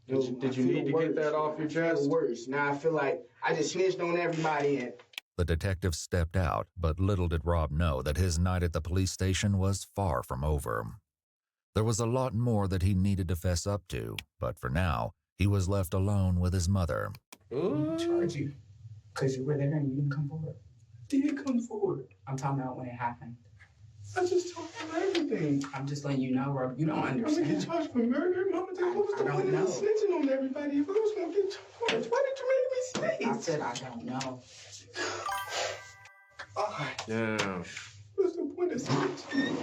Did you need to get that off your chest? Worse. Now I feel like I just snitched on everybody and The detective stepped out, but little did Rob know that his night at the police station was far from over. There was a lot more that he needed to fess up to, but for now, he was left alone with his mother. Charge you. Because you were there and you didn't come forward. did come forward. I'm talking about when it happened. I just told him everything. I'm just letting you know, Rob. You don't I'm understand. gonna get charged for murder. Mama, I was the one that was snitching on everybody. If I was gonna get charged, why did you make me snitch? I said I don't know. Yeah. What's the point of snitching?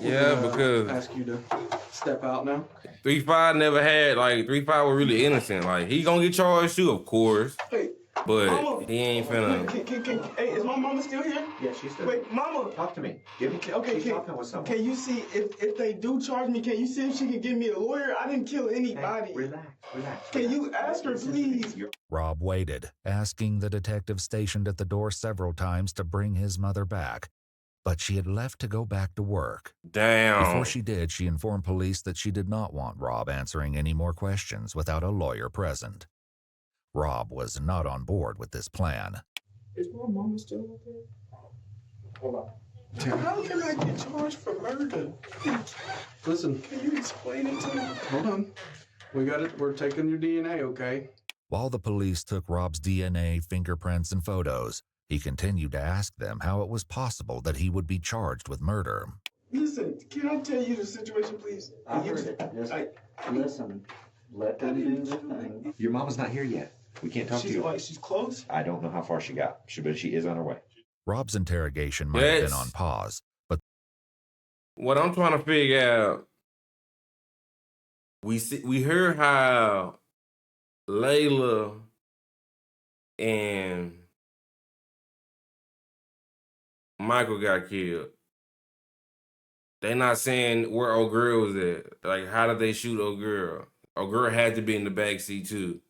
Yeah, because ask you to step out now. 3-5 never had 3-5 was really innocent. Like he gonna get charged too, of course. Hey, but Mama, he ain't finna. Hey, is my mama still here? Yeah, she's still. Wait, Mama. Talk to me. Give me. Okay, She's talking with someone. can you see if they do charge me? Can you see if she can give me a lawyer? I didn't kill anybody. Hey, relax. Can you ask her, please? Rob waited, asking the detective stationed at the door several times to bring his mother back. But she had left to go back to work. Damn. Before she did, she informed police that she did not want Rob answering any more questions without a lawyer present. Rob was not on board with this plan. Is my mama still up there? Hold on. How can I get charged for murder? Listen. Can you explain it to me? Hold on. We got it. We're taking your DNA, okay? While the police took Rob's DNA, fingerprints, and photos, he continued to ask them how it was possible that he would be charged with murder. Listen, can I tell you the situation, please? I heard it. Listen, let them do the thing. Your mama's not here yet. We can't talk to you. She's close? I don't know how far she got, but she is on her way. Rob's interrogation might have been on pause, but what I'm trying to figure out, we heard how Layla and Michael got killed. They not saying where old girl was at. Like, how did they shoot old girl? Old girl had to be in the back seat too.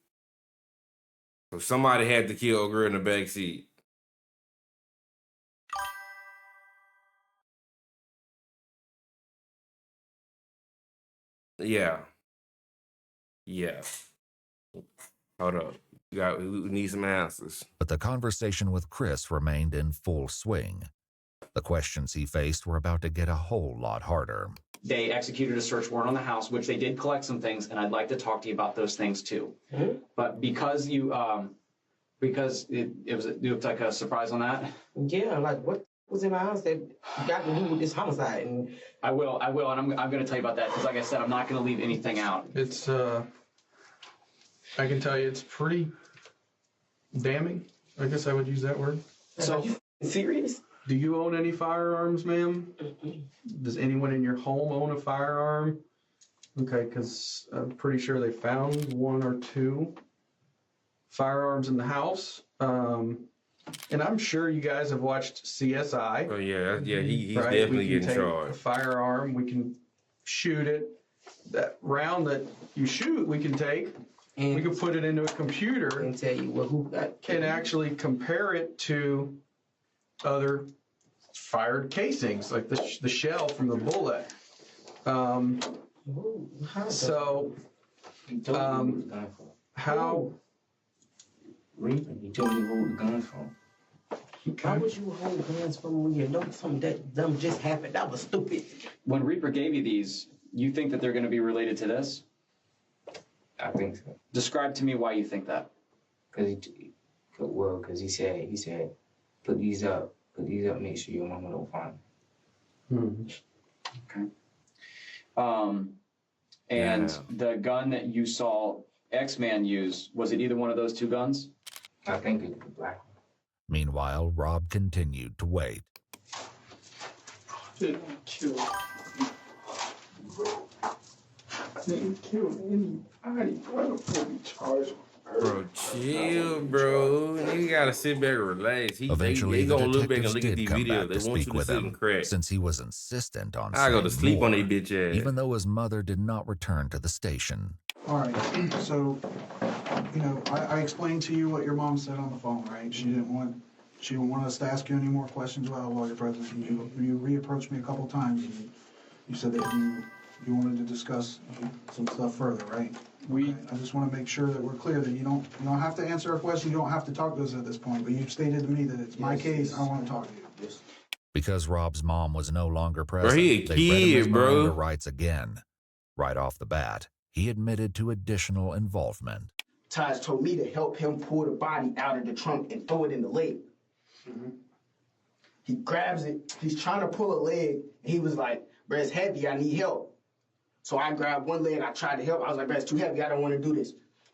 So somebody had to kill old girl in the back seat. Yeah. Hold up. We need some answers. But the conversation with Chris remained in full swing. The questions he faced were about to get a whole lot harder. They executed a search warrant on the house, which they did collect some things, and I'd like to talk to you about those things too. Mm-hmm. But because you, because it looked like a surprise on that. Yeah, like what was in my house that got to do with this homicide? And I will, and I'm going to tell you about that because, like I said, I'm not going to leave anything out. It's I can tell you, it's pretty damning. I guess I would use that word. So, are you serious? Do you own any firearms, ma'am? Does anyone in your home own a firearm? Okay, because I'm pretty sure they found 1 or 2 firearms in the house. And I'm sure you guys have watched CSI. Oh yeah, he's right? definitely We can getting take charged. a firearm, we can shoot it. That round that you shoot, we can take. And we can put it into a computer and tell you who got and actually compare it to other fired casings, like the shell from the bullet. How? Reaper, you told me to hold the guns from. Why would you hold guns from when you know something that dumb just happened? That was stupid. When Reaper gave you these, you think that they're going to be related to this? I think so. Describe to me why you think that. Because he said, put these up, make sure your mama don't find them. Okay. And the gun that you saw X-Man use, was it either one of those two guns? I think it's the black one. Meanwhile, Rob continued to wait. Didn't kill anybody, bro. Bro, chill, bro. You gotta sit back and relax. Eventually, they the gonna look back and detectives look at did these come videos. back They to want you speak to with sit and him, crack. since he was insistent on I go saying to sleep more, on they bitch ass. even though his mother did not return to the station. All right, so, I explained to you what your mom said on the phone, right? She didn't want us to ask you any more questions about a lawyer presence. You reapproached me a couple times, and you said that you wanted to discuss some stuff further, right? I just want to make sure that we're clear that you don't have to answer our question. You don't have to talk to us at this point. But you've stated to me that it's my case. I want to talk to you. Yes. Because Rob's mom was no longer present, he a they read him his kid, bro. Miranda rights again. Right off the bat, he admitted to additional involvement. Taj told me to help him pull the body out of the trunk and throw it in the lake. He grabs it. He's trying to pull a leg. And he was like, "Bro, it's heavy. I need help." So I grabbed one leg. I tried to help. I was like, "Bro, it's too heavy. I don't want to do this."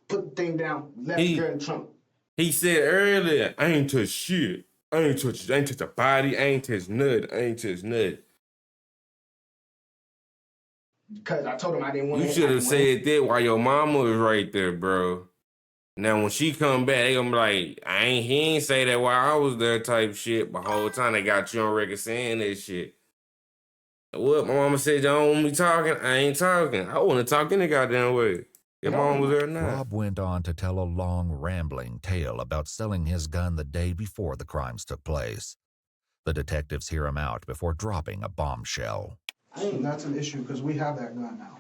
Put the thing down. Left the girl in the trunk. He said earlier, I ain't touch shit. I ain't touch the body. I ain't touch nothing. Because I told him I didn't want to. You should have said that while your mama was right there, bro. Now when she come back, they gonna be like, he ain't say that while I was there type shit. But the whole time they got you on record saying that shit. What? My mama said y'all don't want me talking. I ain't talking. I want to talk any goddamn way. Your mom was there now. Rob went on to tell a long, rambling tale about selling his gun the day before the crimes took place. The detectives hear him out before dropping a bombshell. That's an issue because we have that gun now.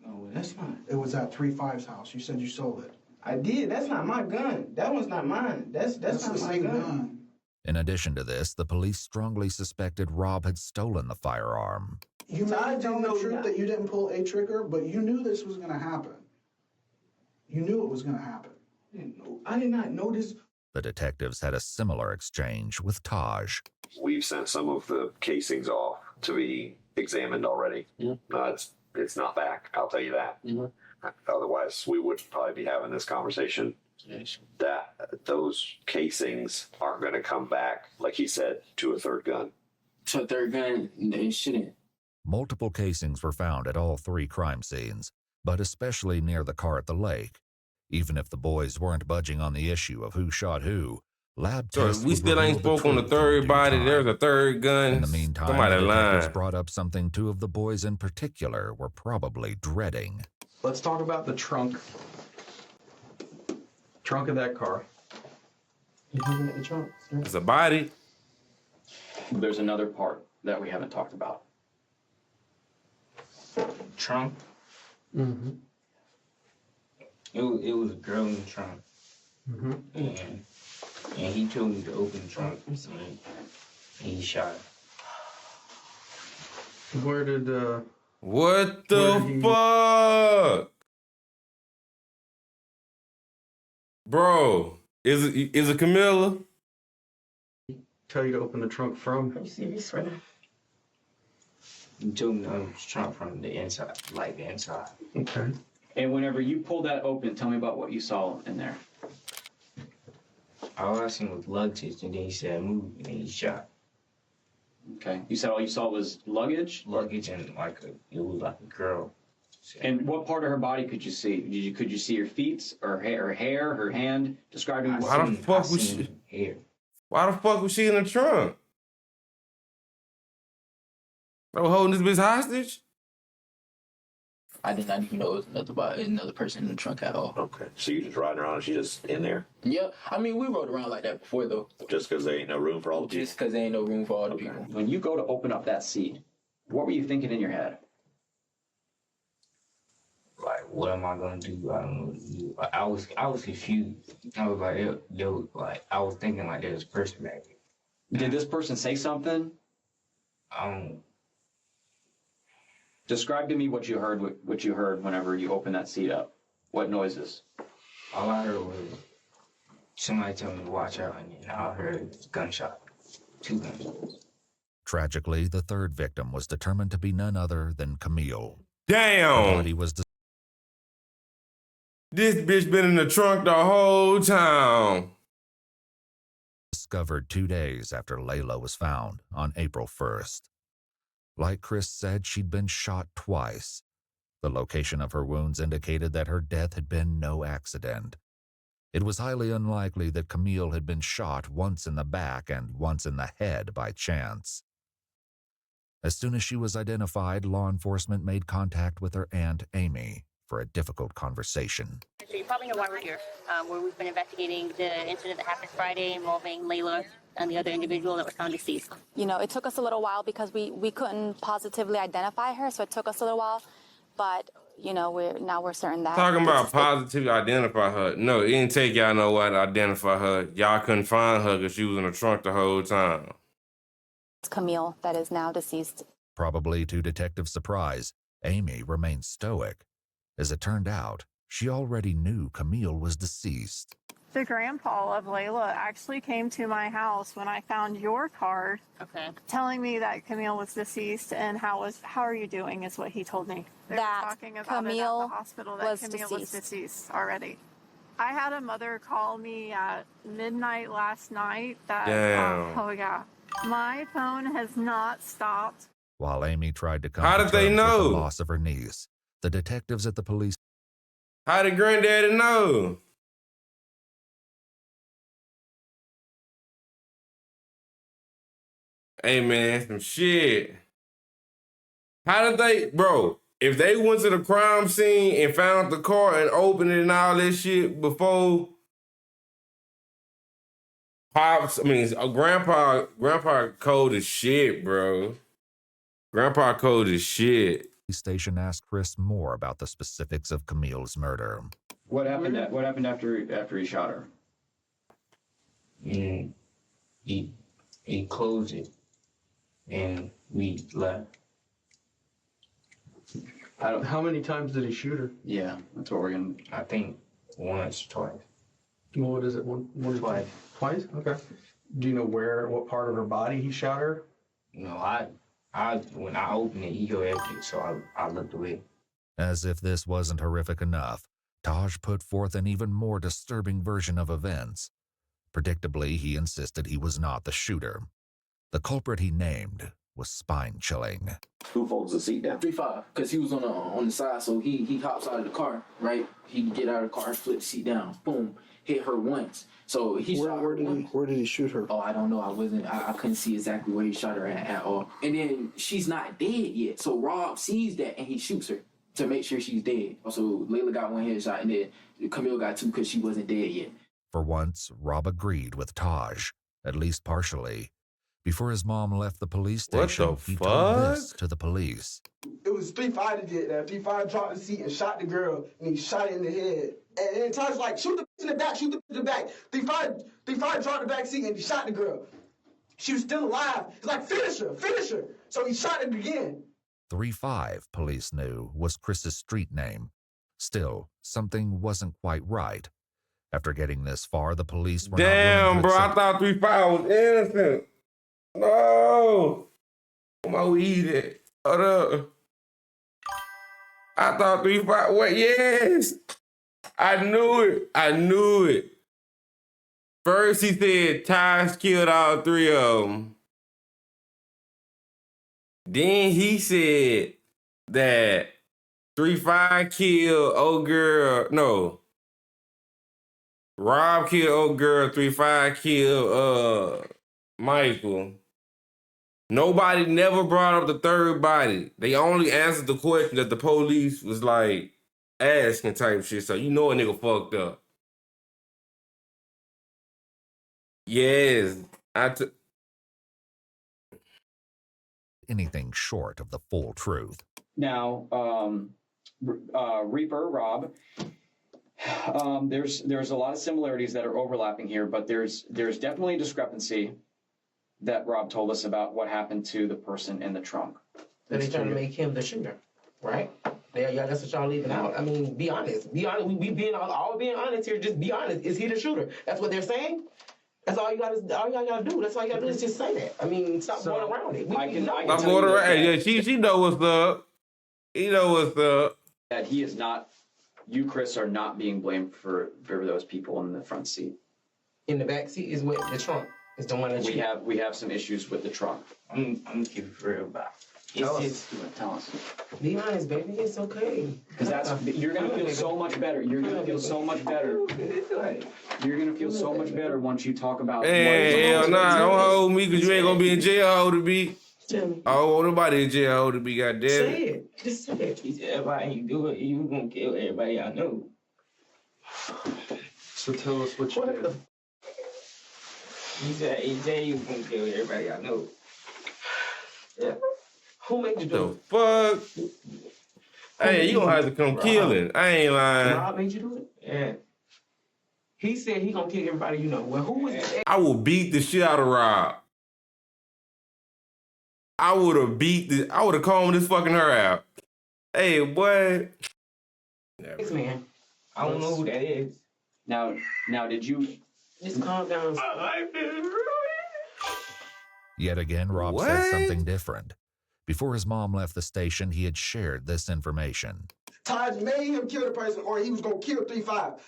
No, that's not. It was at 3-5's house. You said you sold it. I did. That's not my gun. That one's not mine. That's not the my same gun. In addition to this, the police strongly suspected Rob had stolen the firearm. You may tell the truth that you didn't pull a trigger, but you knew this was going to happen. You knew it was going to happen. I did not know this. The detectives had a similar exchange with Taj. We've sent some of the casings off to be examined already. It's not back, I'll tell you that. Otherwise, we would probably be having this conversation. That those casings aren't going to come back, like he said, to a third gun. To a third gun, they shouldn't. Multiple casings were found at all three crime scenes, but especially near the car at the lake. Even if the boys weren't budging on the issue of who shot who, lab tests we still ain't spoke on the third body. There's a third gun. In the meantime, somebody the detectives lying. brought up something two of the boys in particular were probably dreading. Let's talk about the trunk. Trunk of that car. The trunk. It's a body. There's another part that we haven't talked about. Trunk? Mm-hmm. It was a girl in the trunk. And he told me to open the trunk. And he shot her. Where did, What the fuck? Bro, is it Camilla? Tell you to open the trunk from? Are you serious right now? He told me to open the trunk from the inside, like the inside. Okay. And whenever you pulled that open, tell me about what you saw in there. All I seen was luggage, and then he said move, and then he shot. Okay. You said all you saw was luggage? Luggage and it was like a girl. And what part of her body could you see? Could you see her feet, or hair, her hand? Describe to me. Why the fuck was she? Hair. Why the fuck was she in the trunk? They were holding this bitch hostage? I did not even know it was another person in the trunk at all. Okay. So you just riding around and she just in there? Yeah. I mean, we rode around like that before, though. Just because there ain't no room for all the people? Just because there ain't no room for all the people. When you go to open up that seat, what were you thinking in your head? Like, what am I gonna do? I don't know what to do. Like, I was confused. I was like, I was thinking like there's a person back there. Did this person say something? Describe to me what you heard. What you heard whenever you opened that seat up. What noises? All I heard was somebody tell me to watch out, and I heard gunshot, 2 gunshots. Tragically, the third victim was determined to be none other than Camille. Damn! Her body was This bitch been in the trunk the whole time. discovered 2 days after Layla was found on April 1st. Like Chris said, she'd been shot twice. The location of her wounds indicated that her death had been no accident. It was highly unlikely that Camille had been shot once in the back and once in the head by chance. As soon as she was identified, law enforcement made contact with her aunt, Amy, for a difficult conversation. So you probably know why we're here, where we've been investigating the incident that happened Friday involving Layla and the other individual that was found deceased. You know, it took us a little while because we couldn't positively identify her, so it took us a little while. But, you know, we're certain that... Talking about positively identify her. No, it didn't take y'all no while to identify her. Y'all couldn't find her because she was in the trunk the whole time. It's Camille that is now deceased. Probably to detectives' surprise, Amy remained stoic. As it turned out, she already knew Camille was deceased. The grandpa of Layla actually came to my house when I found your card, telling me that Camille was deceased and how are you doing is what he told me. They were talking about Camille it at the hospital that Camille was deceased already. I had a mother call me at midnight last night that, oh yeah, my phone has not stopped. While Amy tried to come How to did they terms with know? the loss of her niece, the detectives at the police... How did granddaddy know? Hey man, some shit. How did they, bro, if they went to the crime scene and found the car and opened it and all that shit before Pops, Grandpa cold as shit, bro. Grandpa cold as shit. Station asked Chris more about the specifics of Camille's murder. What happened after he shot her? He closed it, and we left. How many times did he shoot her? Yeah, that's what we're gonna... I think once, twice. Well, what is it? One Twice. Twice? Okay. Do you know what part of her body he shot her? No, I when I opened it, he go empty, so I looked away. As if this wasn't horrific enough, Taj put forth an even more disturbing version of events. Predictably, he insisted he was not the shooter. The culprit he named was spine-chilling. Who folds the seat down? 3-5, because he was on the side, so he hops out of the car, right? He can get out of the car, flip the seat down, boom, hit her once. So he shot her once. Where did he shoot her? Oh, I don't know. I couldn't see exactly where he shot her at all. And then she's not dead yet, so Rob sees that and he shoots her to make sure she's dead. So Layla got one headshot and then Camille got two because she wasn't dead yet. For once, Rob agreed with Taj, at least partially. Before his mom left the police station, he told this to the police. It was 3-5 that did that. 3-5 dropped the seat and shot the girl, and he shot her in the head. And then Taj was like, shoot the bitch in the back, shoot the bitch in the back. 3-5 dropped the back seat and he shot the girl. She was still alive. He's like, finish her. So he shot her again. 3-5, police knew, was Chris's street name. Still, something wasn't quite right. After getting this far, the police were Damn, not bro, willing to I thought 3-5 was innocent. No. Where my weed at? Hold up. I thought 3-5, wait, yes. I knew it. First he said Taj killed all three of them. Then he said that 3-5 killed old girl. No. Rob killed old girl. 3-5 killed Michael. Nobody never brought up the third body. They only answered the question that the police was like asking type shit. So you know a nigga fucked up. Yes. Anything short of the full truth. Now, Reaper, Rob, there's a lot of similarities that are overlapping here, but there's definitely a discrepancy that Rob told us about what happened to the person in the trunk. That they trying to make him the shooter, right? Yeah, that's what y'all leaving out. I mean, be honest. Be honest. We being all being honest here. Just be honest. Is he the shooter? That's what they're saying. That's all you gotta do. That's all you gotta do is just say that. I mean, stop going around it. Stop going around. Yeah, she know what's up. He know what's up. That he is not. You, Chris, are not being blamed for those people in the front seat. In the back seat is what the trunk is the one that we have some issues with the trunk. I'm gonna keep it real about. Tell us. Be honest, baby. It's okay. Because you're gonna feel so much better. You're gonna feel so much better. You're gonna feel so much better once you talk about. Hey, hell nah, don't hold me because you ain't gonna be in jail hold to be. I don't want nobody in jail hold to be. Goddamn. Say it. Just say it. He said, if I ain't do it, you gonna kill everybody I know. So tell us what you did. He said, you gonna kill everybody I know. Yeah. Who made you do it? The fuck? Hey, you gonna have to come killing. I ain't lying. Rob made you do it? Yeah. He said he gonna kill everybody you know. Well, who was that? I will beat the shit out of Rob. I would have combed this fucking her out. Hey, boy. Next man. I don't know who that is. Now, did you just calm down? Yet again, Rob said something different. Before his mom left the station, he had shared this information. Taj made him kill the person, or he was gonna kill 3-5.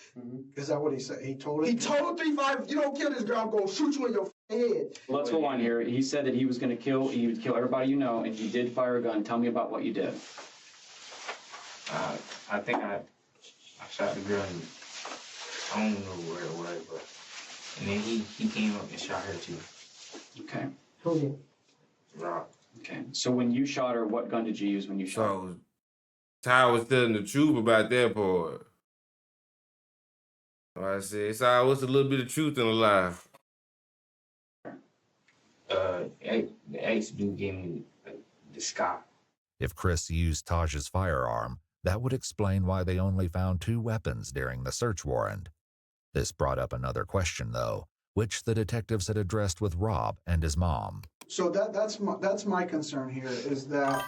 Is that what he said? He told it? He told 3-5, if you don't kill this girl, I'm gonna shoot you in your head. Let's go on here. He said that he would kill everybody you know, and you did fire a gun. Tell me about what you did. I think I shot the girl. I don't know where it was, but and then he came up and shot her too. Okay. Who did? Rob. Okay. So when you shot her, what gun did you use when you shot her? Ty was telling the truth about that part. So I said, "Ty, what's a little bit of truth in the lie?" The ex-dude gave me the scar. If Chris used Taj's firearm, that would explain why they only found 2 weapons during the search warrant. This brought up another question, though, which the detectives had addressed with Rob and his mom. So that's my concern here, is that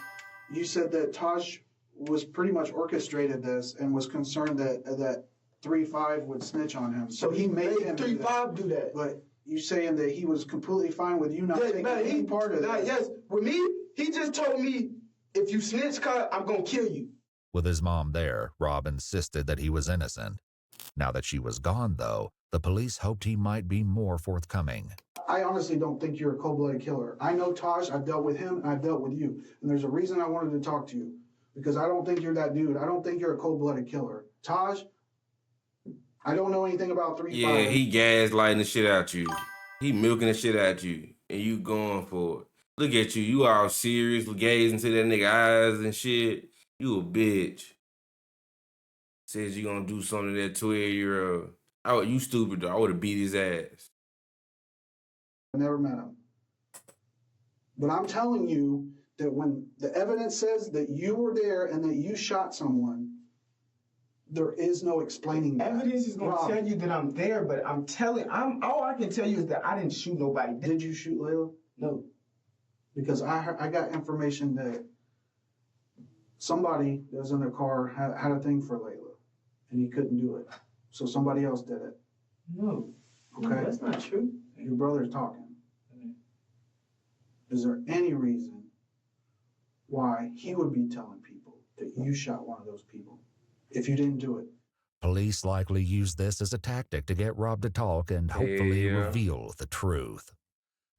you said that Taj was pretty much orchestrated this and was concerned that 3-5 would snitch on him. So he made him 3-5 do that. But you saying that he was completely fine with you not taking any part of that? Yes, with me, he just told me, if you snitch, I'm gonna kill you. With his mom there, Rob insisted that he was innocent. Now that she was gone, though, the police hoped he might be more forthcoming. I honestly don't think you're a cold-blooded killer. I know Taj, I've dealt with him, and I've dealt with you. And there's a reason I wanted to talk to you. Because I don't think you're that dude. I don't think you're a cold-blooded killer. Taj, I don't know anything about 3-5. Yeah, he gaslighting the shit out you. He milking the shit out you. And you going for it. Look at you. You all serious, gazing into that nigga eyes and shit. You a bitch. Says you gonna do something to that 12-year-old. You stupid, though. I would have beat his ass. I never met him. But I'm telling you that when the evidence says that you were there and that you shot someone, there is no explaining that. Evidence is gonna tell you that I'm there, but all I can tell you is that I didn't shoot nobody. Did you shoot Layla? No. Because I got information that somebody that was in their car had a thing for Layla, and he couldn't do it. So somebody else did it. No. Okay? No, that's not true. Your brother's talking. Is there any reason why he would be telling people that you shot one of those people if you didn't do it? Police likely used this as a tactic to get Rob to talk and hopefully reveal the truth.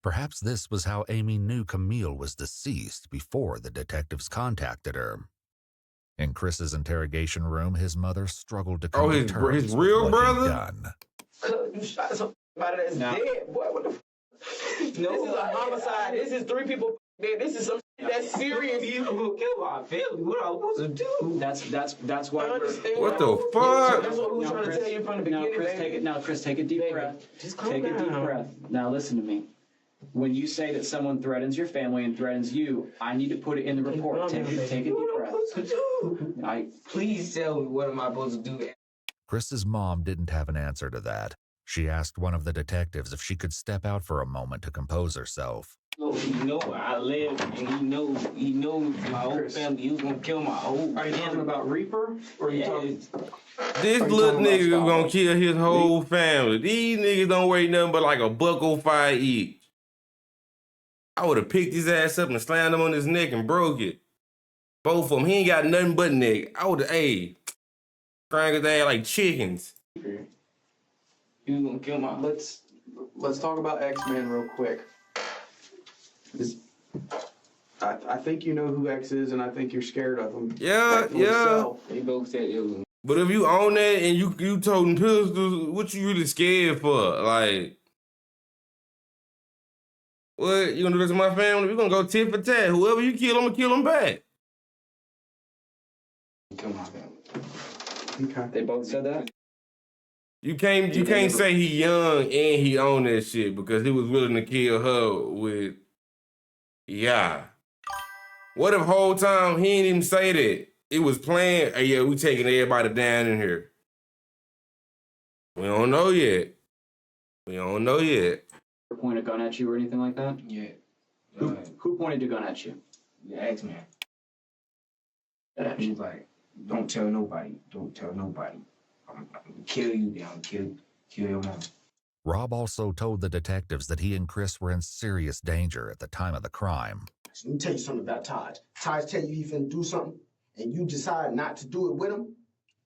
Perhaps this was how Amy knew Camille was deceased before the detectives contacted her. In Chris's interrogation room, his mother struggled to come to his terms real with what he'd brother? done. You shot somebody that's dead, boy. What the? No, this is a homicide. This is 3 people dead. This is some shit that's serious. You gonna kill my family? What am I supposed to do? That's why. What the fuck? That's what we were trying to tell you from the beginning. Chris, take a deep breath. Just calm Take a deep down. breath. Now listen to me. When you say that someone threatens your family and threatens you, I need to put it in the report. Take a deep breath. Please tell me what am I supposed to do? Chris's mom didn't have an answer to that. She asked one of the detectives if she could step out for a moment to compose herself. He know where I live, and he knows my whole family. He was gonna kill my whole family. Are you talking about Reaper? Or are you talking? This little nigga is gonna kill his whole family. These niggas don't weigh nothing but like $1.05 each. I would have picked his ass up and slammed him on his neck and broke it. Both of them. He ain't got nothing but neck. I would have, strangled their ass like chickens. You gonna kill my? Let's talk about X-Men real quick. I think you know who X is, and I think you're scared of him. Yeah. They both said it was. But if you own that and you toting pistols, what you really scared for? Like, what? You gonna do this to my family? We gonna go tit for tat. Whoever you kill, I'm gonna kill him back. Kill my family. Okay. They both said that? You can't say he young and he own that shit because he was willing to kill her with, yeah. What if whole time he didn't even say that? It was planned, hey, yeah, we taking everybody down in here. We don't know yet. Point a gun at you or anything like that? Yeah. Who pointed a gun at you? The X-Man. He was like, don't tell nobody. I'm gonna kill you down. Kill your mom. Rob also told the detectives that he and Chris were in serious danger at the time of the crime. So let me tell you something about Taj. Taj tell you he finna do something, and you decide not to do it with him,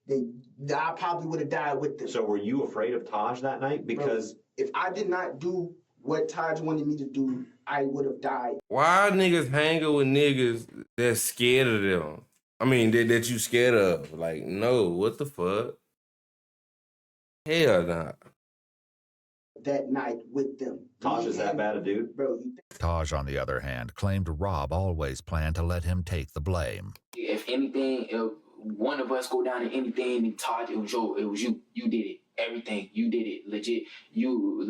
then I probably would have died with them. So were you afraid of Taj that night? Because bro, if I did not do what Taj wanted me to do, I would have died. Why niggas hanging with niggas that's scared of them? I mean, that you scared of. Like, no, what the fuck? Hell nah. That night with them. Taj is that bad a dude? Bro, Taj, on the other hand, claimed Rob always planned to let him take the blame. If anything, if one of us go down to anything, then Todd, it was you. You did it. Everything. You did it. Legit. You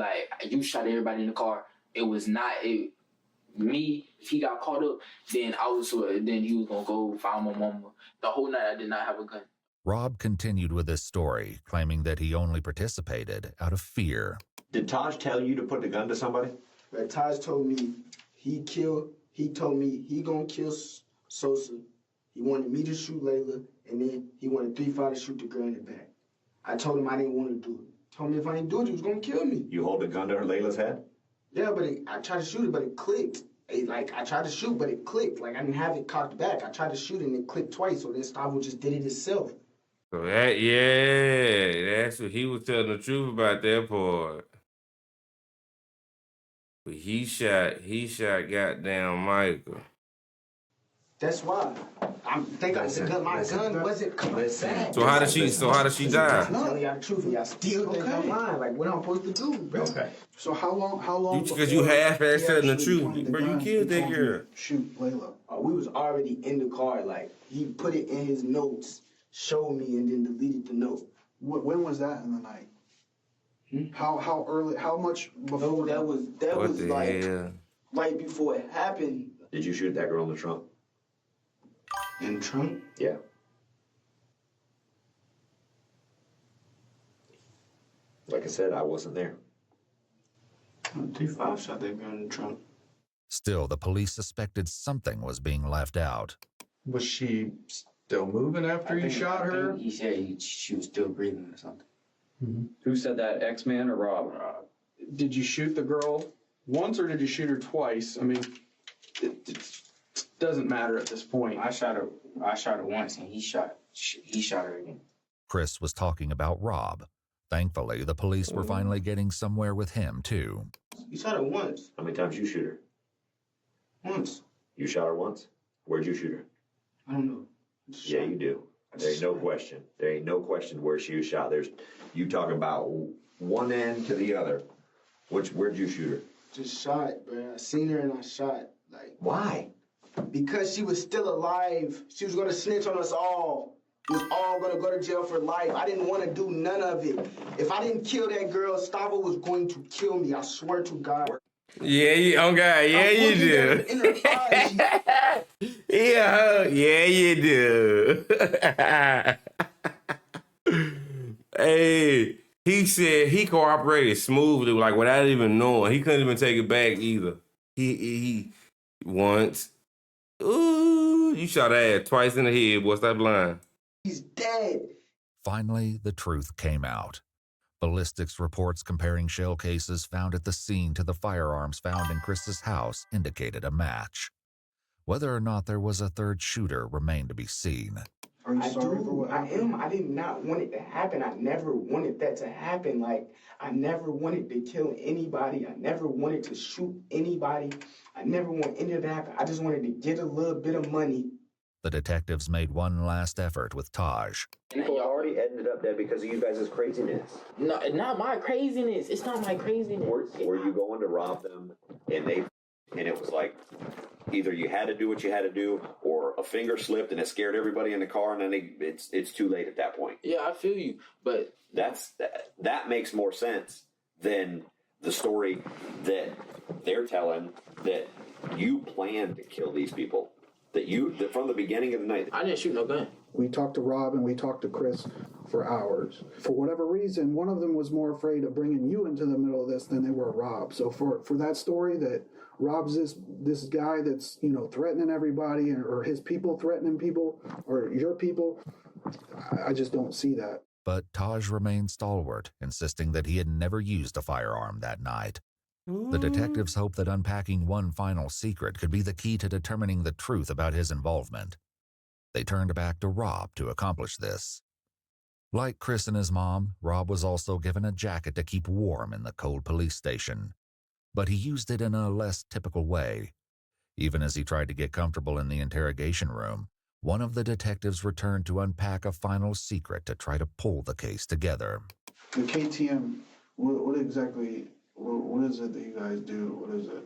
shot everybody in the car. It was not me. If he got caught up, then he was gonna go find my mama. The whole night I did not have a gun. Rob continued with his story, claiming that he only participated out of fear. Did Taj tell you to put the gun to somebody? But Taj told me he told me he gonna kill Sosa. He wanted me to shoot Layla, and then he wanted 3-5 to shoot the girl in the back. I told him I didn't want to do it. Told me if I didn't do it, he was gonna kill me. You hold the gun to Layla's head? Yeah, but I tried to shoot it, but it clicked. I tried to shoot, but it clicked. Like, I didn't have it cocked back. I tried to shoot it, and it clicked twice, so then Stavo just did it itself. So that's what he was telling the truth about that part. But he shot goddamn Michael. That's why. I'm thinking my gun wasn't coming back. So how did she die? I'm telling y'all the truth, and y'all still think I'm lying. Like, what I'm supposed to do, bro? Okay. So how long? Because you half-ass telling the truth. Bro, you killed that girl. Shoot Layla. We was already in the car. Like, he put it in his notes, showed me, and then deleted the note. When was that in the night? How early? How much before? That was like hell? Right before it happened. Did you shoot that girl in the trunk? In the trunk? Yeah. Like I said, I wasn't there. 3-5 shot that girl in the trunk. Still, the police suspected something was being left out. Was she still moving after you shot her? He said she was still breathing or something. Mm-hmm. Who said that, X-Man or Rob? Did you shoot the girl once or did you shoot her twice? I mean, it doesn't matter at this point. I shot her once, and he shot her again. Chris was talking about Rob. Thankfully, the police were finally getting somewhere with him, too. You shot her once. How many times you shoot her? Once. You shot her once? Where'd you shoot her? I don't know. Yeah, you do. There ain't no question. There ain't no question where she was shot. You talking about one end to the other. Where'd you shoot her? Just shot, bro. I seen her and I shot. Like, why? Because she was still alive. She was gonna snitch on us all. We was all gonna go to jail for life. I didn't want to do none of it. If I didn't kill that girl, Stavo was going to kill me. I swear to God. Yeah, oh God, yeah, you do. In her eyes, Yeah, you do. Hey, he said he cooperated smoothly, like without even knowing. He couldn't even take it back either. He once. Ooh, you shot her ass twice in the head, boy. Stop lying. He's dead. Finally, the truth came out. Ballistics reports comparing shell cases found at the scene to the firearms found in Chris's house indicated a match. Whether or not there was a third shooter remained to be seen. Are you sorry for what happened? I did not want it to happen. I never wanted that to happen. Like, I never wanted to kill anybody. I never wanted to shoot anybody. I never want any of that to happen. I just wanted to get a little bit of money. The detectives made one last effort with Taj. People already ended up dead because of you guys' craziness. No, not my craziness. It's not my craziness. Were you going to rob them and it was like either you had to do what you had to do or a finger slipped and it scared everybody in the car and then it's too late at that point. Yeah, I feel you, but that makes more sense than the story that they're telling that you planned to kill these people. That from the beginning of the night. I didn't shoot no gun. We talked to Rob and we talked to Chris for hours. For whatever reason, one of them was more afraid of bringing you into the middle of this than they were Rob. So for that story that Rob's this guy that's, threatening everybody or his people threatening people or your people, I just don't see that. But Taj remained stalwart, insisting that he had never used a firearm that night. The detectives hoped that unpacking one final secret could be the key to determining the truth about his involvement. They turned back to Rob to accomplish this. Like Chris and his mom, Rob was also given a jacket to keep warm in the cold police station. But he used it in a less typical way. Even as he tried to get comfortable in the interrogation room, one of the detectives returned to unpack a final secret to try to pull the case together. The KTM, what exactly... What is it that you guys do? What is it?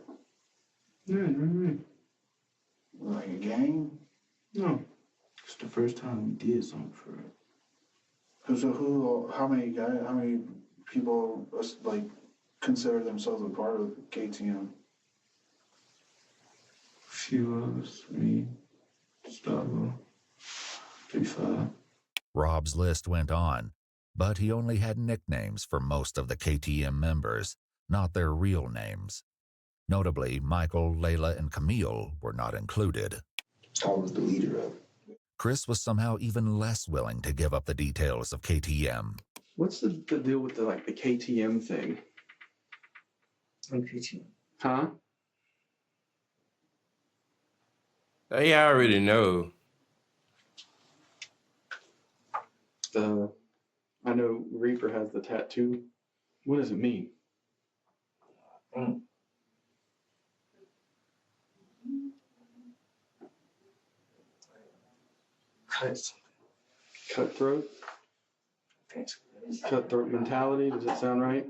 Like a gang? No. It's the first time we did something for it. So how many people consider themselves a part of KTM? A few of us, me, Gustavo, 3-5. Rob's list went on, but he only had nicknames for most of the KTM members, not their real names. Notably, Michael, Layla, and Camille were not included. I was the leader of it. Chris was somehow even less willing to give up the details of KTM. What's the deal with the KTM thing? KTM. Huh? They already know. I know Reaper has the tattoo. What does it mean? Cutthroat? Cutthroat mentality? Does that sound right?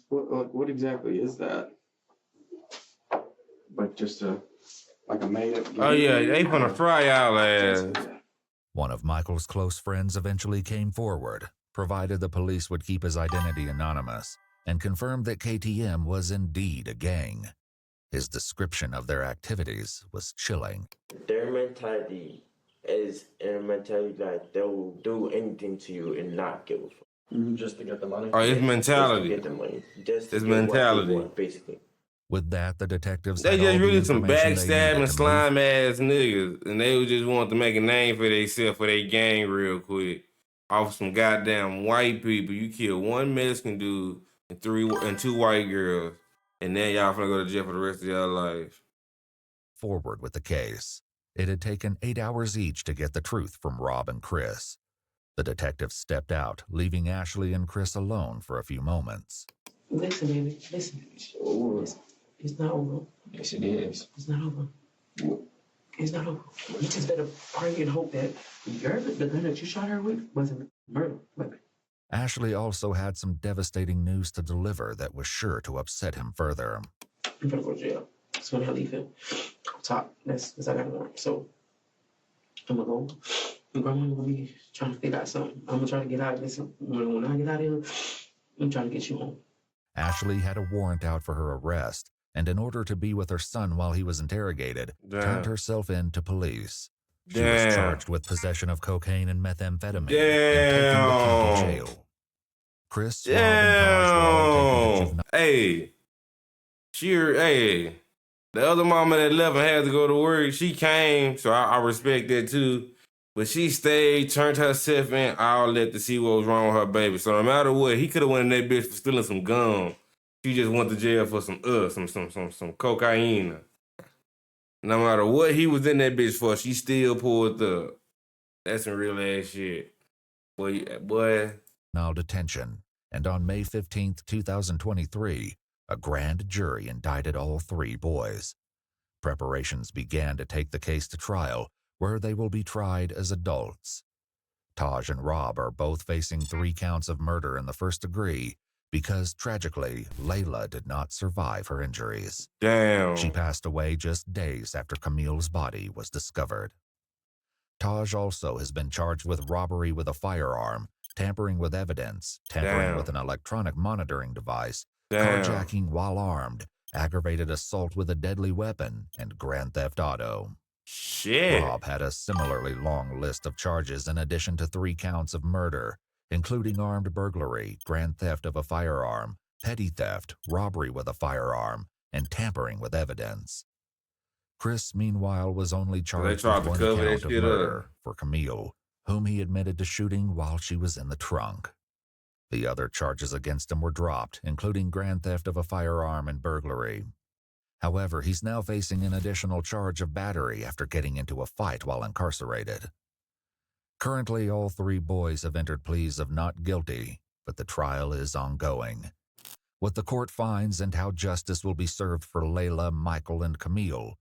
What exactly is that? Like just a made-up game? Oh yeah, they gonna fry y'all ass. One of Michael's close friends eventually came forward, provided the police would keep his identity anonymous, and confirmed that KTM was indeed a gang. His description of their activities was chilling. Their mentality is a mentality that they'll do anything to you and not give a fuck. Just to get the money? Oh, his mentality. Just to get the money. Just to His get what they mentality. want, basically. With that, the detectives They had all just the really some information they needed backstabbing, to slime ass niggas, and they just want to make a name for themselves for their gang real quick. Off some goddamn white people, you kill one Mexican dude and 2 white girls, and then y'all finna go to jail for the rest of your life. forward with the case. It had taken 8 hours each to get the truth from Rob and Chris. The detectives stepped out, leaving Ashley and Chris alone for a few moments. Listen, baby, listen. It's not over. Yes, it is. It's not over. It's not over. You just better pray and hope that the gun that you shot her with wasn't murder weapon. Ashley also had some devastating news to deliver that was sure to upset him further. I'm gonna go to jail. So when I leave him, top. That's I got a warrant. So I'm gonna go. And grandma gonna be trying to figure out something. I'm gonna try to get out of this. When I get out of here, I'm trying to get you home. Ashley had a warrant out for her arrest, and in order to be with her son while he was interrogated, turned herself in to police. She was charged with possession of cocaine and methamphetamine and taken to county jail. Chris, Rob, and Taj were all taken to juvenile. Hey, the other mama that left and had to go to work, she came, so I respect that too. But she stayed, turned herself in, all that to see what was wrong with her baby. So no matter what, he could have went in that bitch for stealing some gum. She just went to jail for some cocaine. No matter what he was in that bitch for, she still pulled up. That's some real ass shit. Boy. Now detention. And on May 15th, 2023, a grand jury indicted all three boys. Preparations began to take the case to trial, where they will be tried as adults. Taj and Rob are both facing 3 counts of murder in the first degree because, tragically, Layla did not survive her injuries. Damn. She passed away just days after Camille's body was discovered. Taj also has been charged with robbery with a firearm, tampering with evidence, tampering with an electronic monitoring device, carjacking while armed, aggravated assault with a deadly weapon, and grand theft auto. Shit. Rob had a similarly long list of charges in addition to 3 counts of murder, including armed burglary, grand theft of a firearm, petty theft, robbery with a firearm, and tampering with evidence. Chris, meanwhile, was only charged with 1 count of murder for Camille, whom he admitted to shooting while she was in the trunk. The other charges against him were dropped, including grand theft of a firearm and burglary. However, he's now facing an additional charge of battery after getting into a fight while incarcerated. Currently, all 3 boys have entered pleas of not guilty, but the trial is ongoing. What the court finds and how justice will be served for Layla, Michael, and Camille